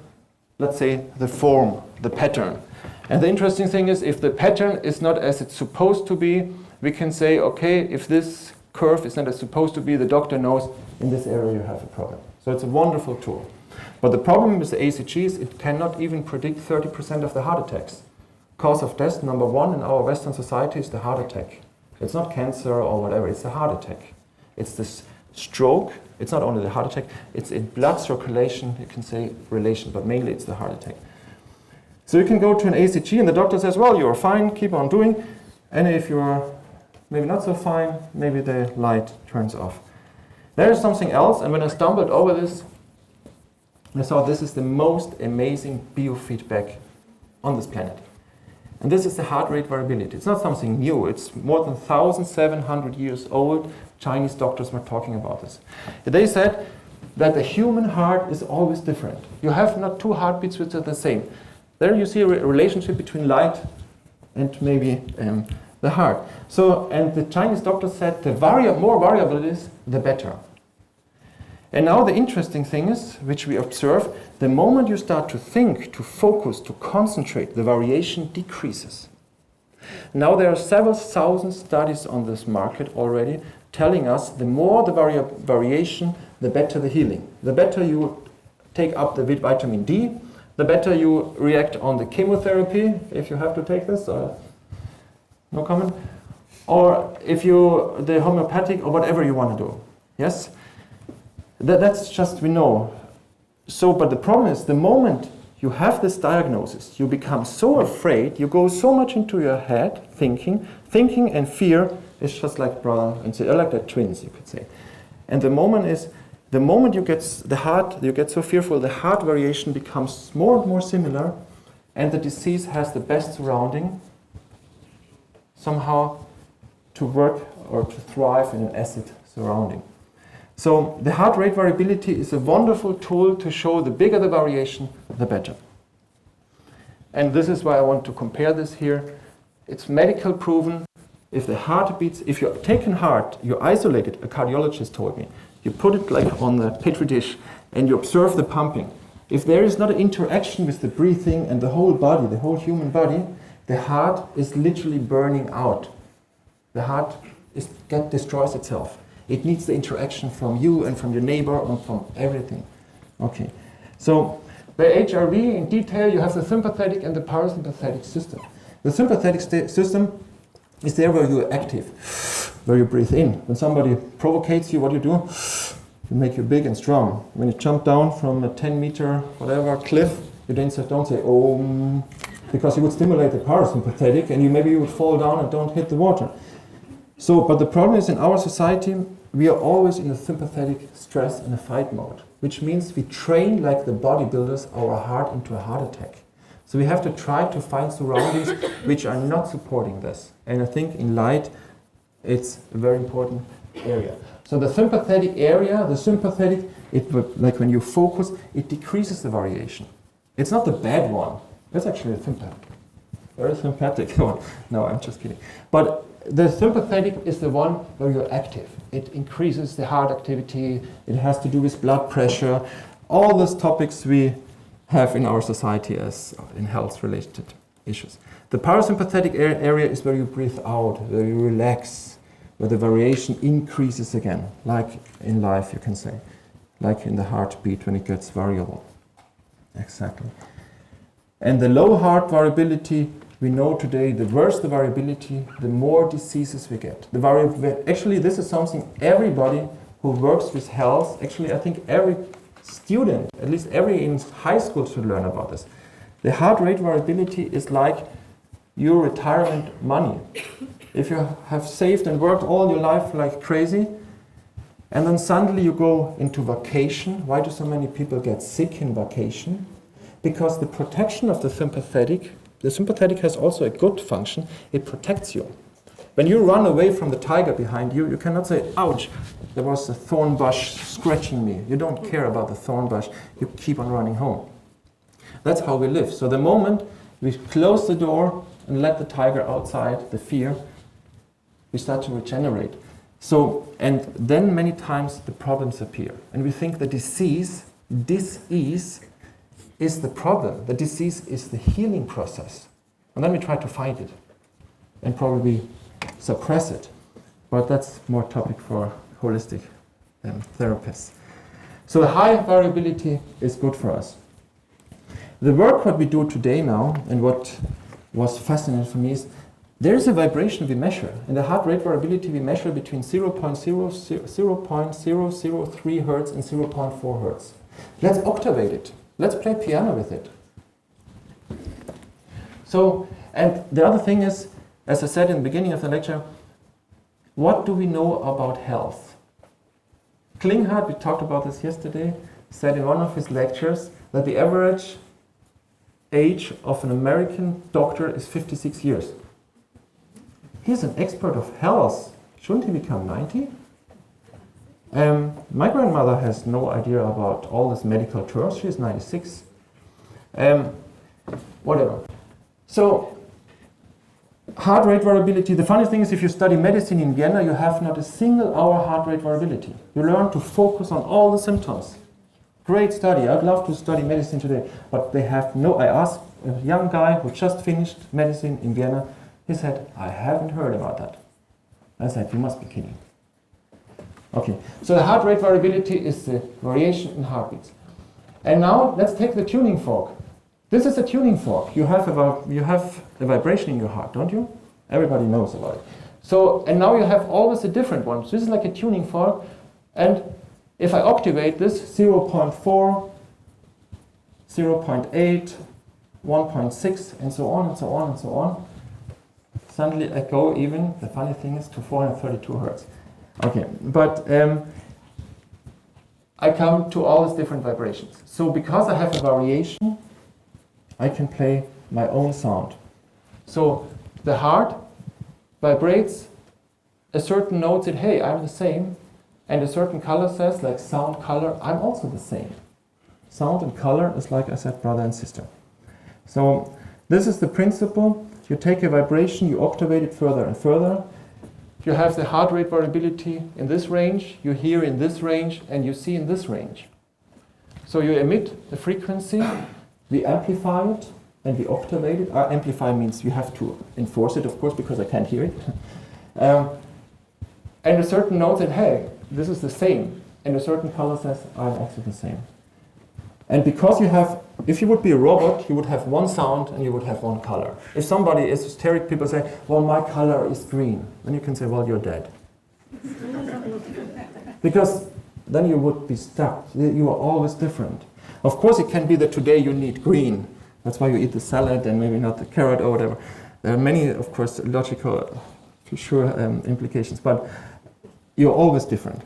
let's say, the form, the pattern. And the interesting thing is, if the pattern is not as it's supposed to be, we can say, okay, if this curve is not as supposed to be, the doctor knows in this area you have a problem. So it's a wonderful tool. But the problem with the ACG is it cannot even predict 30% of the heart attacks. Cause of death number 1 in our Western society is the heart attack. It's not cancer or whatever, it's the heart attack. It's this stroke, it's not only the heart attack, it's in blood circulation, you can say relation, but mainly it's the heart attack. So you can go to an ACG and the doctor says, well, you're fine, keep on doing. And if you're maybe not so fine, maybe the light turns off. There is something else, and when I stumbled over this, I saw this is the most amazing biofeedback on this planet. And this is the heart rate variability. It's not something new. It's more than 1,700 years old. Chinese doctors were talking about this. They said that the human heart is always different. You have not 2 heartbeats which are the same. There you see a relationship between light and maybe the heart. So, and the Chinese doctor said the more variable it is, the better. And now the interesting thing is, which we observe, the moment you start to think, to focus, to concentrate, the variation decreases. Now there are several thousand studies on this market already telling us the more the variation, the better the healing. The better you take up the vitamin D, the better you react on the chemotherapy, if you have to take this, or no comment, or if you, the homeopathic or whatever you want to do. Yes? That's just, we know. So, but the problem is, the moment you have this diagnosis, you become so afraid, you go so much into your head, thinking and fear is just like brother and sister, like the twins, you could say. And the moment is, the moment you get so fearful, the heart variation becomes more and more similar, and the disease has the best surrounding somehow to work or to thrive in an acid surrounding. So the heart rate variability is a wonderful tool to show the bigger the variation, the better. And this is why I want to compare this here. It's medical proven. If the heart beats, if you take a heart, you isolate it, a cardiologist told me, you put it like on the petri dish and you observe the pumping. If there is not an interaction with the breathing and the whole body, the whole human body, the heart is literally burning out. The heart destroys itself. It needs the interaction from you and from your neighbor and from everything. Okay, so the HRV in detail, you have the sympathetic and the parasympathetic system. The sympathetic system is there where you're active, where you breathe in. When somebody provocates you, what do? You make you big and strong. When you jump down from a 10-meter whatever cliff, you don't say oh, because you would stimulate the parasympathetic and maybe you would fall down and don't hit the water. So, but the problem is in our society, we are always in a sympathetic stress and a fight mode, which means we train like the bodybuilders our heart into a heart attack. So we have to try to find surroundings which are not supporting this. And I think in light, it's a very important area. So the sympathetic area, like when you focus, it decreases the variation. It's not the bad one. It's actually a very sympathetic one. No, I'm just kidding. But the sympathetic is the one where you're active. It increases the heart activity. It has to do with blood pressure. All those topics we have in our society as in health-related issues. The parasympathetic area is where you breathe out, where you relax, where the variation increases again, like in life, you can say, like in the heartbeat when it gets variable. Exactly. And the low heart variability, we know today, the worse the variability, the more diseases we get. Actually, this is something everybody who works with health, actually I think every student, at least every in high school should learn about this. The heart rate variability is like your retirement money. If you have saved and worked all your life like crazy, and then suddenly you go into vacation. Why do so many people get sick in vacation? Because the protection of the sympathetic has also a good function. It protects you. When you run away from the tiger behind you, you cannot say, ouch, there was a thorn bush scratching me. You don't care about the thorn bush. You keep on running home. That's how we live. So the moment we close the door and let the tiger outside, the fear, we start to regenerate. So, and then many times the problems appear. And we think the disease is the problem. The disease is the healing process. And then we try to fight it and probably suppress it. But that's more topic for holistic therapists. So the high variability is good for us. The work what we do today now, and what was fascinating for me is there is a vibration we measure. In the heart rate variability we measure between 0.003 Hertz and 0.4 Hertz. Let's octavate it. Let's play piano with it. So, and the other thing is, as I said in the beginning of the lecture, what do we know about health? Klinghardt, we talked about this yesterday, said in one of his lectures that the average age of an American doctor is 56 years. He's an expert of health. Shouldn't he become 90? My grandmother has no idea about all these medical terms. She's 96. whatever. So, heart rate variability, the funny thing is if you study medicine in Vienna, you have not a single hour heart rate variability. You learn to focus on all the symptoms. Great study, I'd love to study medicine today, but they have no, I asked a young guy who just finished medicine in Vienna, he said, I haven't heard about that. I said, you must be kidding. Okay, so the heart rate variability is the variation in heartbeats. And now let's take the tuning fork. This is a tuning fork. You have a vibration in your heart, don't you? Everybody knows about it. So, and now you have always a different one. So this is like a tuning fork. And if I octavate this, 0.4, 0.8, 1.6, and so on, and so on, and so on, suddenly I go even, the funny thing is, to 432 hertz. Okay, but I come to all these different vibrations. So because I have a variation, I can play my own sound. So the heart vibrates, a certain note said, hey, I'm the same, and a certain color says, like sound, color, I'm also the same. Sound and color is, like I said, brother and sister. So this is the principle. You take a vibration, you octavate it further and further. You have the heart rate variability in this range, you hear in this range, and you see in this range. So you emit the frequency, we amplify it, and we octavate it. Amplify means you have to enforce it, of course, because I can't hear it. And a certain note said, hey, this is the same. And a certain color says, I'm actually the same. And because you have, if you would be a robot, you would have one sound and you would have one color. If somebody is hysteric, people say, well, my color is green. Then you can say, well, you're dead. Because then you would be stuck. You are always different. Of course, it can be that today you need green. That's why you eat the salad and maybe not the carrot or whatever. There are many, of course, logical, for sure, implications, but you're always different.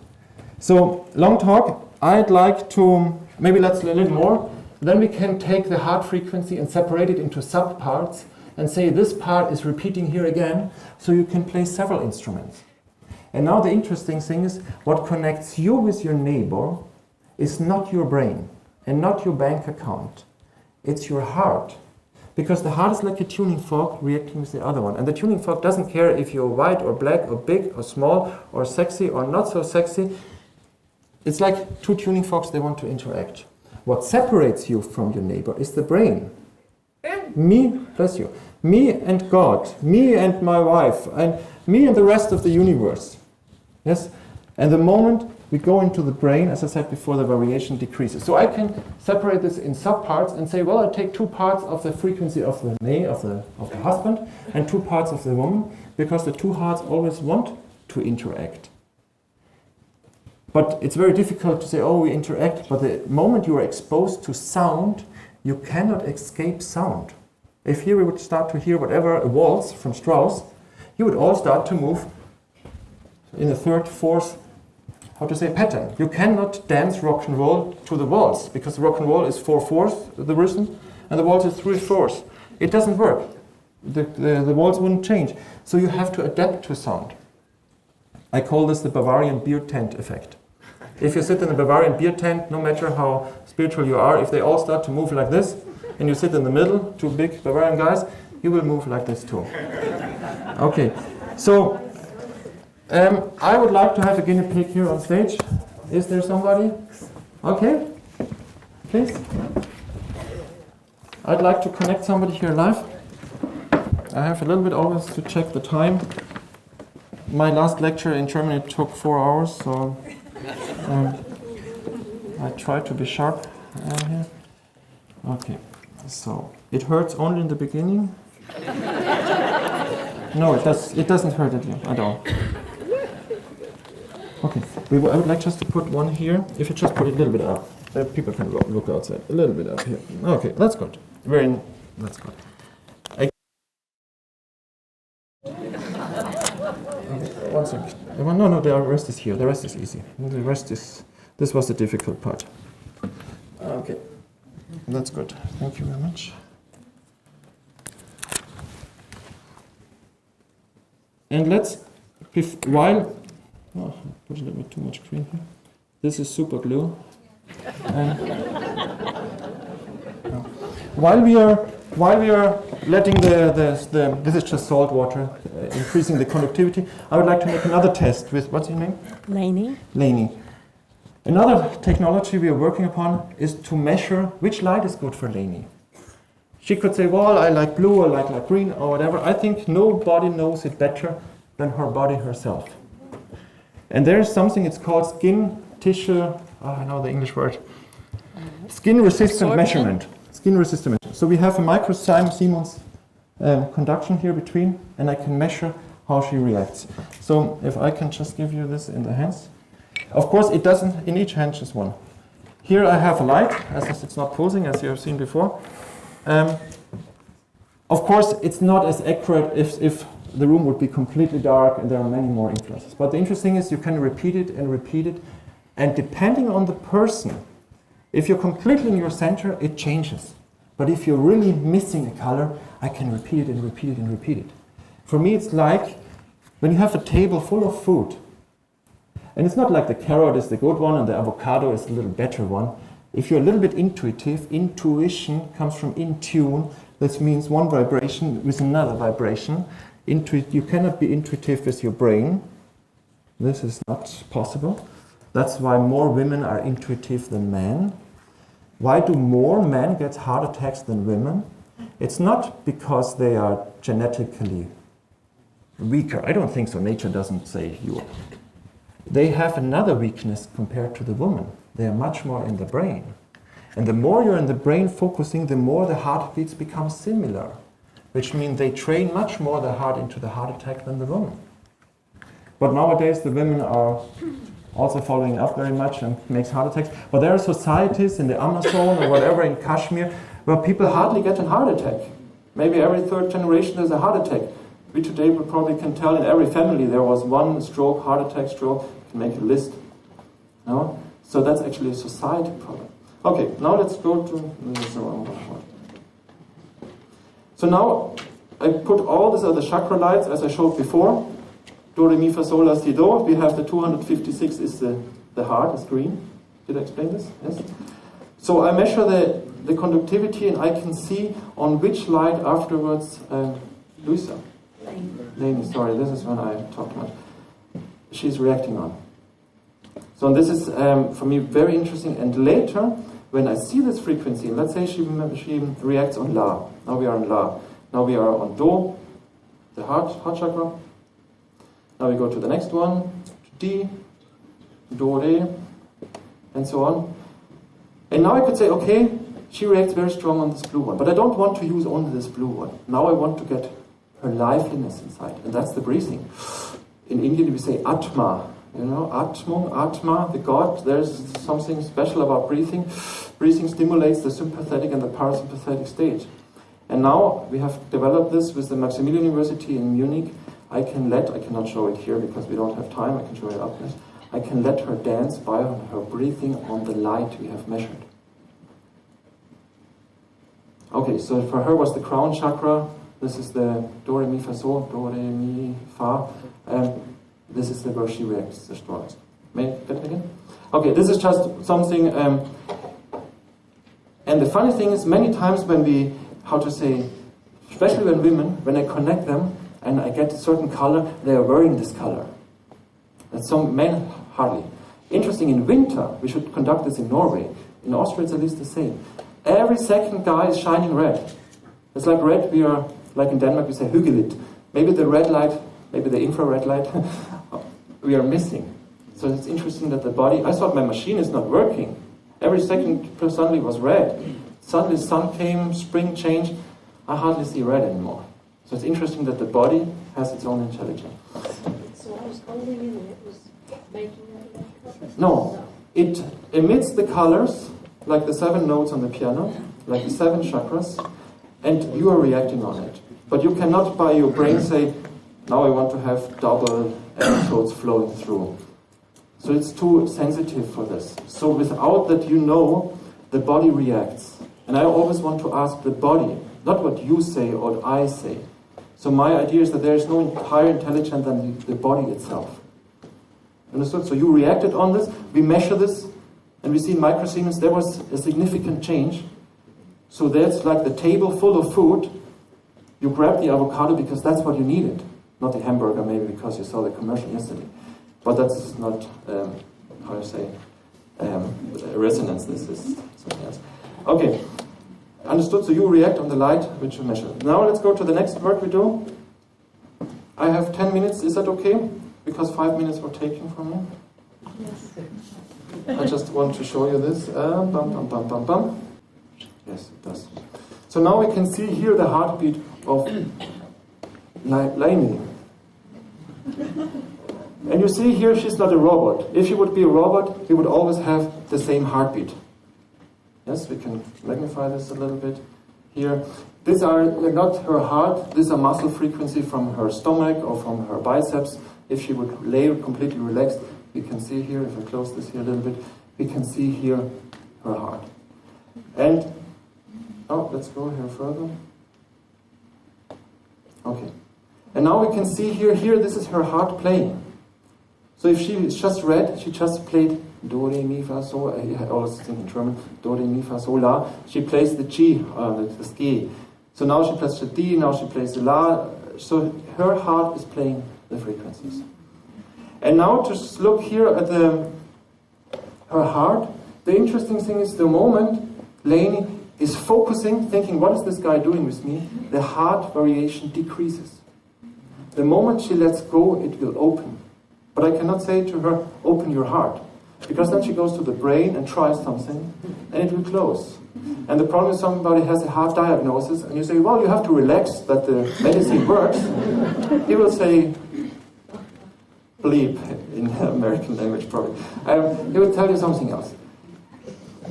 So, long talk, I'd like to, maybe let's a little more, then we can take the heart frequency and separate it into subparts and say this part is repeating here again, so you can play several instruments. And now the interesting thing is, what connects you with your neighbor is not your brain and not your bank account. It's your heart. Because the heart is like a tuning fork reacting with the other one. And the tuning fork doesn't care if you're white or black or big or small or sexy or not so sexy. It's like two tuning forks, they want to interact. What separates you from your neighbor is the brain. Me, bless you, me and God, me and my wife, and me and the rest of the universe. Yes? And the moment we go into the brain, as I said before, the variation decreases. So I can separate this in subparts and say, well, I take 2 parts of the frequency of the husband and 2 parts of the woman, because the 2 hearts always want to interact. But it's very difficult to say, oh, we interact, but the moment you are exposed to sound, you cannot escape sound. If here we would start to hear whatever, a waltz from Strauss, you would all start to move in a 3rd, 4th, how to say, pattern. You cannot dance rock and roll to the waltz, because rock and roll is 4/4 the rhythm, and the waltz is 3/4. It doesn't work. The waltz wouldn't change. So you have to adapt to sound. I call this the Bavarian beer tent effect. If you sit in a Bavarian beer tent, no matter how spiritual you are, if they all start to move like this, and you sit in the middle, 2 big Bavarian guys, you will move like this too. Okay, so I would like to have a guinea pig here on stage. Is there somebody? Okay, please. I'd like to connect somebody here live. I have a little bit always to check the time. My last lecture in Germany took 4 hours, so I try to be sharp here. Okay, so it hurts only in the beginning. No, it doesn't hurt at you at all. Okay, I would like just to put one here. If you just put it a little bit up, people can look outside. A little bit up here. Okay, that's good. That's good. One second. No, the rest is here. The rest is easy. The rest is, this was the difficult part. Okay, that's good. Thank you very much. And let's, while, oh, I put a little bit too much cream here. This is super glue. While we are while we are letting this is just salt water, increasing the conductivity, I would like to make another test with, what's your name? Lainey. Another technology we are working upon is to measure which light is good for Lainey. She could say, well, I like blue, I like green, or whatever. I think nobody knows it better than her body herself. And there is something, it's called skin tissue, I know the English word, skin resistant measurement. Skin resistant measurement. So we have a micro Siemens conduction here between, and I can measure how she reacts. So if I can just give you this in the hands. Of course, it doesn't, in each hand, just one. Here I have a light, as it's not pulsing, as you have seen before. Of course, it's not as accurate if the room would be completely dark and there are many more influences. But the interesting is you can repeat it, and depending on the person, if you're completely in your center, it changes. But if you're really missing a color, I can repeat it and repeat it. For me, it's like when you have a table full of food, and it's not like the carrot is the good one and the avocado is the little better one. If you're a little bit intuitive, intuition comes from in tune. That means one vibration with another vibration. You cannot be intuitive with your brain. This is not possible. That's why more women are intuitive than men. Why do more men get heart attacks than women? It's not because they are genetically weaker. I don't think so. Nature doesn't say you are. They have another weakness compared to the woman. They are much more in the brain. And the more you're in the brain focusing, the more the heartbeats become similar, which means they train much more the heart into the heart attack than the woman. But nowadays the women are also following up very much and makes heart attacks. But there are societies in the Amazon or whatever in Kashmir where people hardly get a heart attack. Maybe every third generation there's a heart attack. We today probably can tell in every family there was one stroke, heart attack, stroke. You can make a list. No? So that's actually a society problem. Okay, now let's go to this is the wrong one. So now I put all these other chakra lights as I showed before. Do, re, mi, fa, sol, la, si, do. We have the 256 is the heart, is green. Did I explain this? Yes. So I measure the conductivity and I can see on which light afterwards, Luisa. Lainey, sorry, this is when I talk too much. She's reacting on. So this is for me very interesting. And later, when I see this frequency, let's say she reacts on La. Now we are on La. Now we are on Do, the heart chakra. Now we go to the next one, D, Do, Re, and so on. And now I could say, okay, she reacts very strong on this blue one, but I don't want to use only this blue one. Now I want to get her liveliness inside, and that's the breathing. In Indian we say Atma, you know, Atma, the God. There's something special about breathing. Breathing stimulates the sympathetic and the parasympathetic state. And now we have developed this with the Maximilian University in Munich. I cannot show it here because we don't have time, I can show it up. I can let her dance by her breathing on the light we have measured. Okay, so for her was the crown chakra. This is the Do, Re, Mi, Fa, Sol, Do, Re, Mi, Fa. This is the where she reacts the strongest. May I get it again? Okay, this is just something. And the funny thing is, many times when we, especially when women, when I connect them and I get a certain color, they are wearing this color. And some men hardly. Interesting, in winter, we should conduct this in Norway. In Austria, it's at least the same. Every second guy is shining red. It's like red, we are, like in Denmark, we say hyggeligt. Maybe the red light, maybe the infrared light, we are missing. So it's interesting that the body, I thought my machine is not working. Every second suddenly was red. Suddenly sun came, spring changed, I hardly see red anymore. So it's interesting that the body has its own intelligence. So I was holding it and it was making that? No, it emits the colors, like the 7 notes on the piano, like the 7 chakras, and you are reacting on it. But you cannot by your brain say, now I want to have double electrodes flowing through. So it's too sensitive for this. So without that, you know, the body reacts. And I always want to ask the body, not what you say or what I say. So my idea is that there is no higher intelligence than the body itself. Understood? So you reacted on this, we measure this, and we see in microsiemens there was a significant change. So that's like the table full of food. You grab the avocado because that's what you needed. Not the hamburger, maybe because you saw the commercial yesterday. But that's not, how you say, resonance. This is something else. Okay, understood. So you react on the light which you measure. Now let's go to the next work we do. I have 10 minutes. Is that okay? Because 5 minutes were taken from me. Yes. I just want to show you this. Bum, bum, bum, bum, bum. Yes, it does. So now we can see here the heartbeat of Lainey. And you see here she's not a robot. If she would be a robot, he would always have the same heartbeat. Yes, we can magnify this a little bit here. These are not her heart, these are muscle frequency from her stomach or from her biceps. If she would lay completely relaxed, we can see here, if I close this here a little bit, we can see here her heart. And, let's go here further. Okay. And now we can see here, this is her heart playing. So if she just read, she just played Do, Re, Mi, Fa, Sol. I always think in German, Do, Re, Mi, Fa, Sol, La. She plays the G, the G. So now she plays the D, now she plays the La. So her heart is playing the frequencies. And now to look here at her heart, the interesting thing is the moment Lainey is focusing, thinking, what is this guy doing with me? The heart variation decreases. The moment she lets go, it will open. But I cannot say to her, open your heart. Because then she goes to the brain and tries something, and it will close. And the problem is somebody has a heart diagnosis, and you say, well, you have to relax that the medicine works. He will say, bleep, in American language probably. He will tell you something else.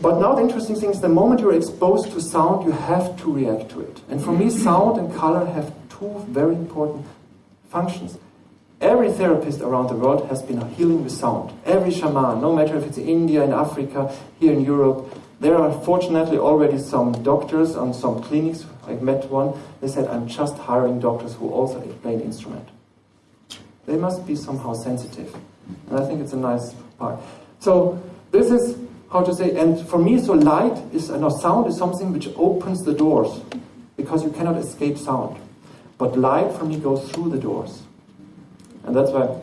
But now the interesting thing is the moment you're exposed to sound, you have to react to it. And for me, sound and color have two very important functions. Every therapist around the world has been healing with sound. Every shaman, no matter if it's in India, in Africa, here in Europe. There are fortunately already some doctors on some clinics. I met one. They said, I'm just hiring doctors who also play an instrument. They must be somehow sensitive. And I think it's a nice part. So this is how to say, and for me, so light is, sound is something which opens the doors. Because you cannot escape sound. But light for me goes through the doors. And that's why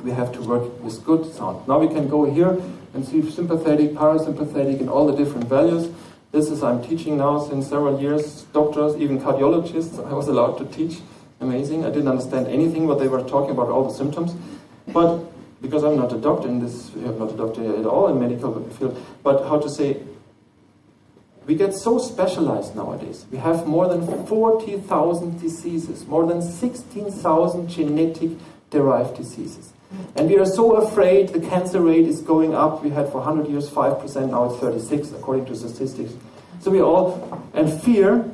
we have to work with good sound. Now we can go here and see sympathetic, parasympathetic, and all the different values. This is, I'm teaching now since several years, doctors, even cardiologists, I was allowed to teach. Amazing. I didn't understand anything what they were talking about, all the symptoms. But because I'm not a doctor in this, I'm not a doctor at all in medical field, but how to say, we get so specialized nowadays. We have more than 40,000 diseases, more than 16,000 genetic derived diseases. And we are so afraid the cancer rate is going up. We had for 100 years 5%, now it's 36 according to statistics. So we all, and fear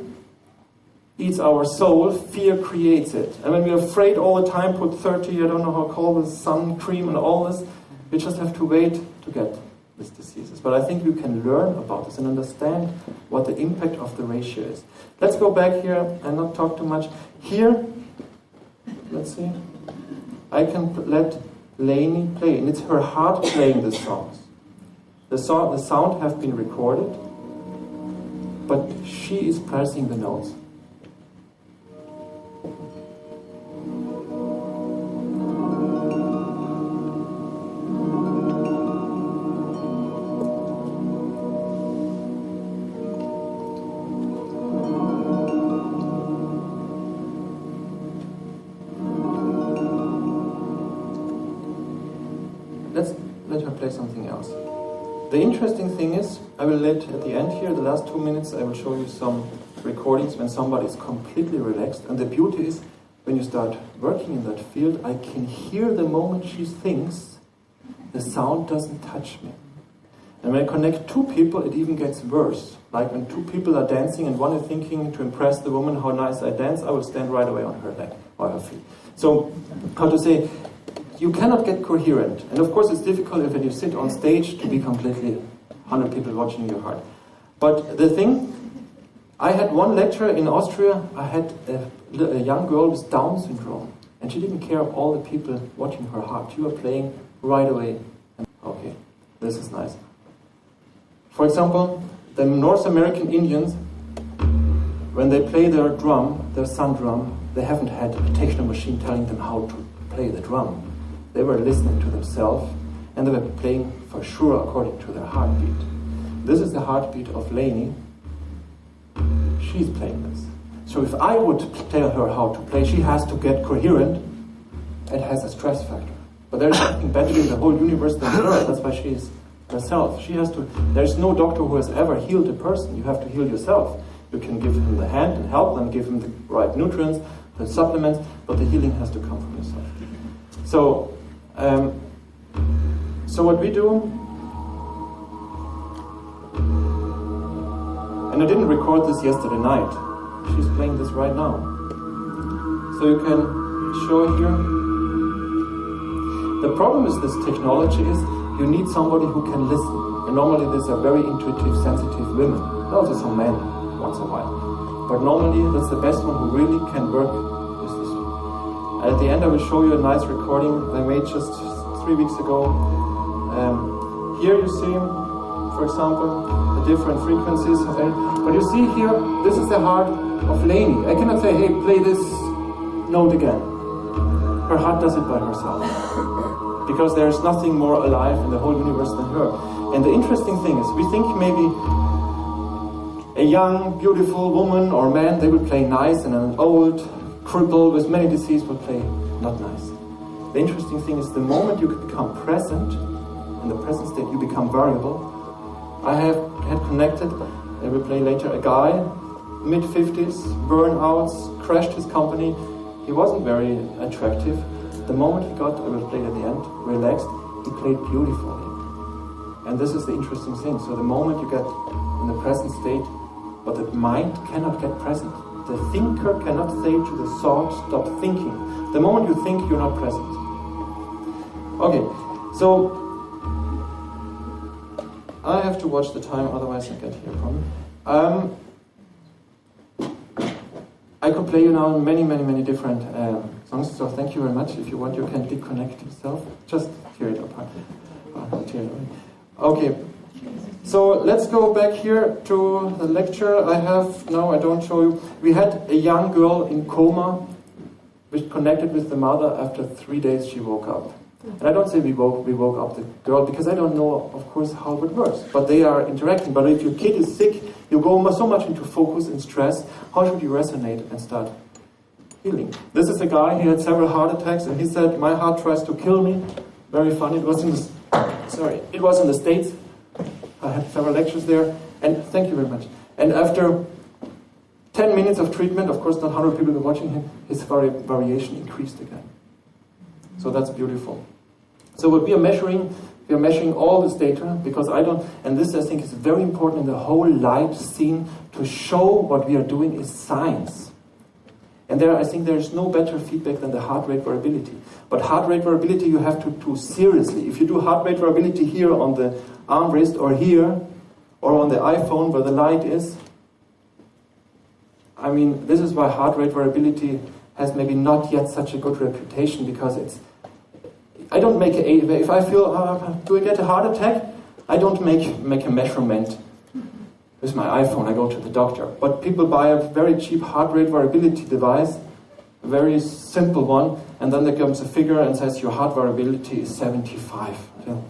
eats our soul, fear creates it. And when we're afraid all the time, put 30, I don't know how to call this, sun cream and all this, we just have to wait to get these diseases. But I think you can learn about this and understand what the impact of the ratio is. Let's go back here and not talk too much. Here, let's see. I can let Lainey play, and it's her heart playing the songs. The sound have been recorded, but she is pressing the notes. Let's let her play something else. The interesting thing is, I will let at the end here, the last 2 minutes, I will show you some recordings when somebody is completely relaxed. And the beauty is, when you start working in that field, I can hear the moment she thinks, the sound doesn't touch me. And when I connect two people, it even gets worse. Like when two people are dancing and one is thinking to impress the woman how nice I dance, I will stand right away on her leg or her feet. So, how to say, you cannot get coherent. And of course it's difficult if you sit on stage to be completely 100 people watching your heart. But the thing, I had one lecture in Austria, I had a young girl with Down syndrome. And she didn't care of all the people watching her heart. She was playing right away. Okay, this is nice. For example, the North American Indians when they play their drum, their sun drum, they haven't had a techno machine telling them how to play the drum. They were listening to themselves, and they were playing for sure according to their heartbeat. This is the heartbeat of Lainey. She's playing this. So if I would tell her how to play, she has to get coherent and has a stress factor. But there's nothing better in the whole universe than her. That's why she's herself. There's no doctor who has ever healed a person. You have to heal yourself. You can give him the hand and help them, give him the right nutrients, the supplements, but the healing has to come from yourself. So what we do, and I didn't record this yesterday night. She's playing this right now. So you can show here. The problem with this technology is you need somebody who can listen. And normally these are very intuitive, sensitive women. Also some men once in a while. But normally that's the best one who really can work with this. At the end I will show you a nice recording I made just 3 weeks ago. Here you see, for example, the different frequencies of it. But you see here, this is the heart of Lainey. I cannot say, hey, play this note again. Her heart does it by herself. Because there is nothing more alive in the whole universe than her. And the interesting thing is, we think maybe a young, beautiful woman or man, they will play nice, and an old cripple with many diseases will play not nice. The interesting thing is, the moment you become present, in the present state, you become variable. I had connected, I will play later, a guy, mid-50s, burnouts, crashed his company. He wasn't very attractive. The moment he got, I will play at the end, relaxed, he played beautifully. And this is the interesting thing. So the moment you get in the present state, but the mind cannot get present. The thinker cannot say to the thought, stop thinking. The moment you think, you're not present. Okay, so I have to watch the time, otherwise I get here problem. I could play you now many different songs, so thank you very much. If you want, you can disconnect yourself. Just tear it apart. Okay, so let's go back here to the lecture I have now. I don't show you. We had a young girl in coma, which connected with the mother. After 3 days, she woke up. And I don't say we woke up the girl, because I don't know, of course, how it works. But they are interacting. But if your kid is sick, you go so much into focus and stress. How should you resonate and start healing? This is a guy, he had several heart attacks, and he said, my heart tries to kill me. Very funny. It was in the States. I had several lectures there. And thank you very much. And after 10 minutes of treatment, of course, not 100 people were watching him, his variation increased again. So that's beautiful. So what we are measuring all this data, because and this I think is very important in the whole light scene, to show what we are doing is science. And I think there is no better feedback than the heart rate variability. But heart rate variability you have to do seriously. If you do heart rate variability here on the armrest or here, or on the iPhone where the light is, I mean, this is why heart rate variability has maybe not yet such a good reputation, because I don't make if I feel, do I get a heart attack? I don't make a measurement with my iPhone. I go to the doctor. But people buy a very cheap heart rate variability device, a very simple one, and then there comes a figure and says your heart variability is 75.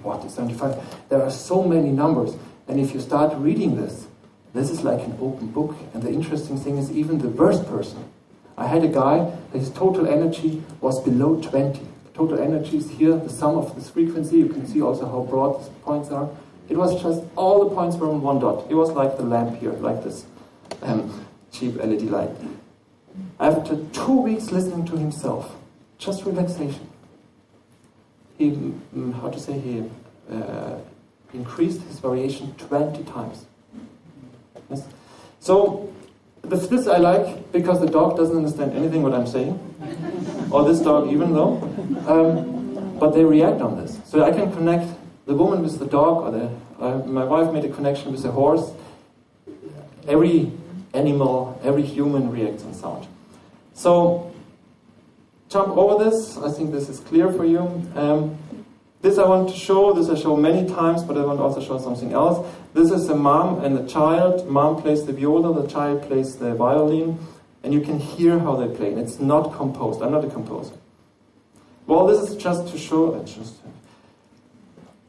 What is 75? There are so many numbers. And if you start reading this is like an open book. And the interesting thing is, even the worst person. I had a guy, his total energy was below 20. Total energy is here, the sum of this frequency. You can see also how broad these points are. It was just, all the points were on one dot. It was like the lamp here, like this cheap LED light. After 2 weeks listening to himself, just relaxation, he increased his variation 20 times. Yes? So, this I like, because the dog doesn't understand anything what I'm saying, or this dog even though, but they react on this. So I can connect the woman with the dog, or my wife made a connection with the horse. Every animal, every human reacts on sound. So, jump over this, I think this is clear for you. This I want to show, this I show many times, but I want to also show something else. This is a mom and a child. Mom plays the viola, the child plays the violin, and you can hear how they play. And it's not composed. I'm not a composer. Well, this is just to show,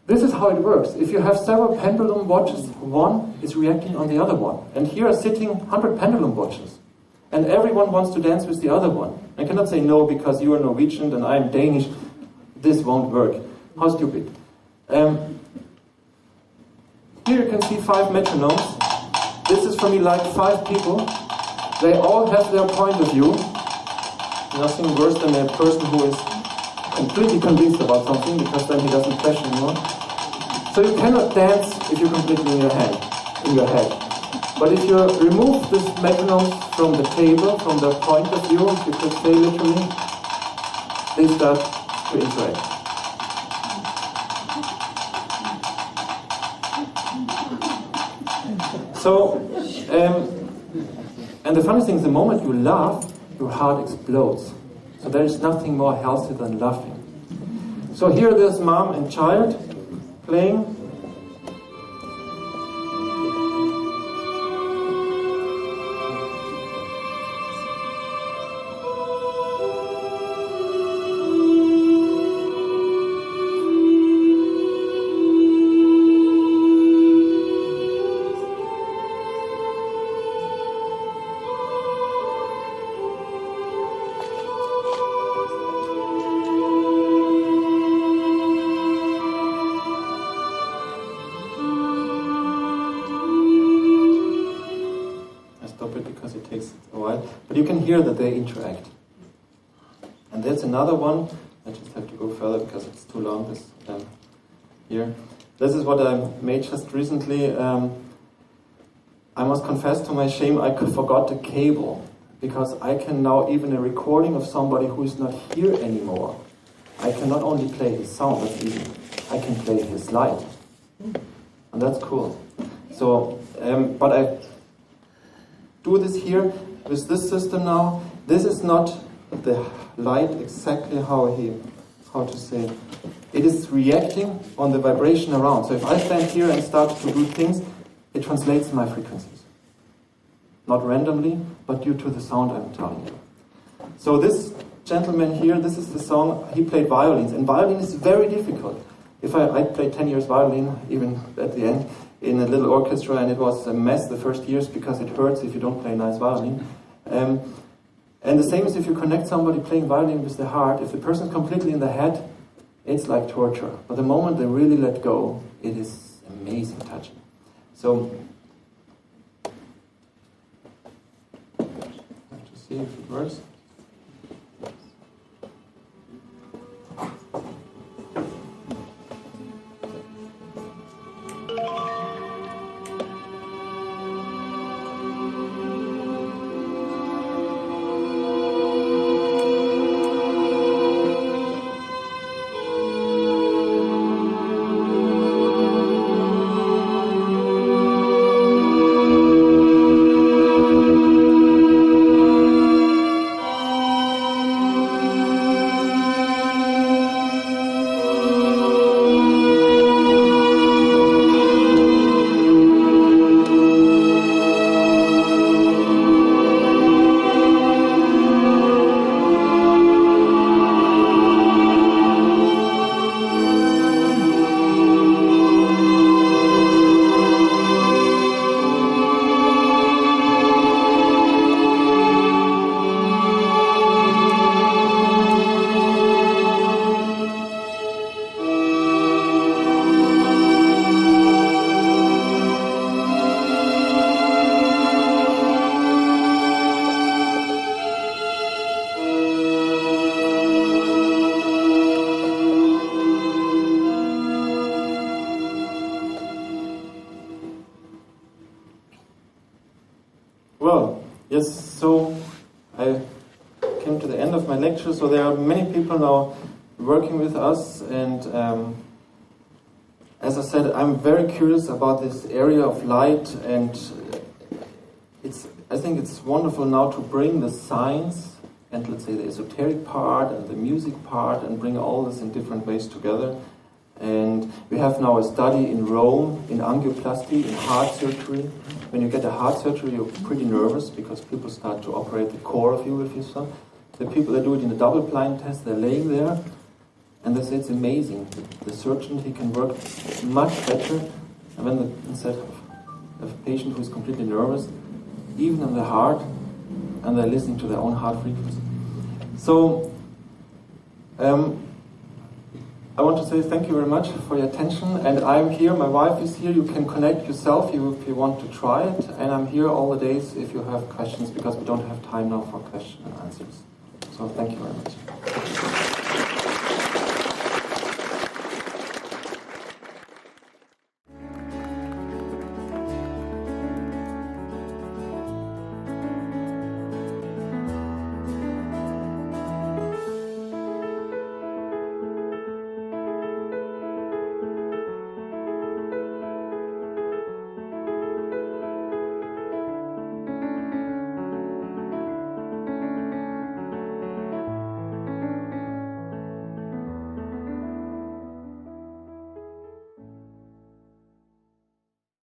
this is how it works. If you have several pendulum watches, one is reacting on the other one. And here are sitting 100 pendulum watches. And everyone wants to dance with the other one. I cannot say no because you are Norwegian and I am Danish. This won't work. How stupid. Here you can see 5 metronomes. This is for me like 5 people. They all have their point of view. Nothing worse than a person who is completely convinced about something, because then he doesn't question anymore. So you cannot dance if you're completely in your head. But if you remove this metronome from the table, from the point of view, you could say literally, they start to interact. So, and the funny thing is, the moment you laugh, your heart explodes. So there is nothing more healthy than laughing. So here there's mom and child playing. But you can hear that they interact. And there's another one. I just have to go further because it's too long. This here. This is what I made just recently. I must confess to my shame, I forgot the cable, because I can now, even a recording of somebody who is not here anymore, I can not only play his sound, that's easy. I can play his light, and that's cool. So, but I do this here. With this system now, this is not the light exactly how to say, it is reacting on the vibration around. So if I stand here and start to do things, it translates my frequencies. Not randomly, but due to the sound I'm telling you. So this gentleman here, this is the song, he played violins, and violin is very difficult. If I played 10 years violin, even at the end, in a little orchestra, and it was a mess the first years because it hurts if you don't play nice violin. And the same as if you connect somebody playing violin with the heart, if the person's completely in the head, it's like torture. But the moment they really let go, it is amazing touching. So, I have to see if it works. Well, yes, so I came to the end of my lecture. So there are many people now working with us, and as I said, I'm very curious about this area of light, and I think it's wonderful now to bring the science and, let's say, the esoteric part and the music part and bring all this in different ways together. And we have now a study in Rome in angioplasty, in heart surgery. When you get a heart surgery, you're pretty nervous because people start to operate the core of you, if you so. The people that do it in a double-blind test, they're laying there, and they say it's amazing. The surgeon, he can work much better, and when instead of a patient who is completely nervous, even in the heart, and they're listening to their own heart frequency. So, I want to say thank you very much for your attention, and I'm here, my wife is here, you can connect yourself if you want to try it, and I'm here all the days if you have questions, because we don't have time now for question and answers. So thank you very much.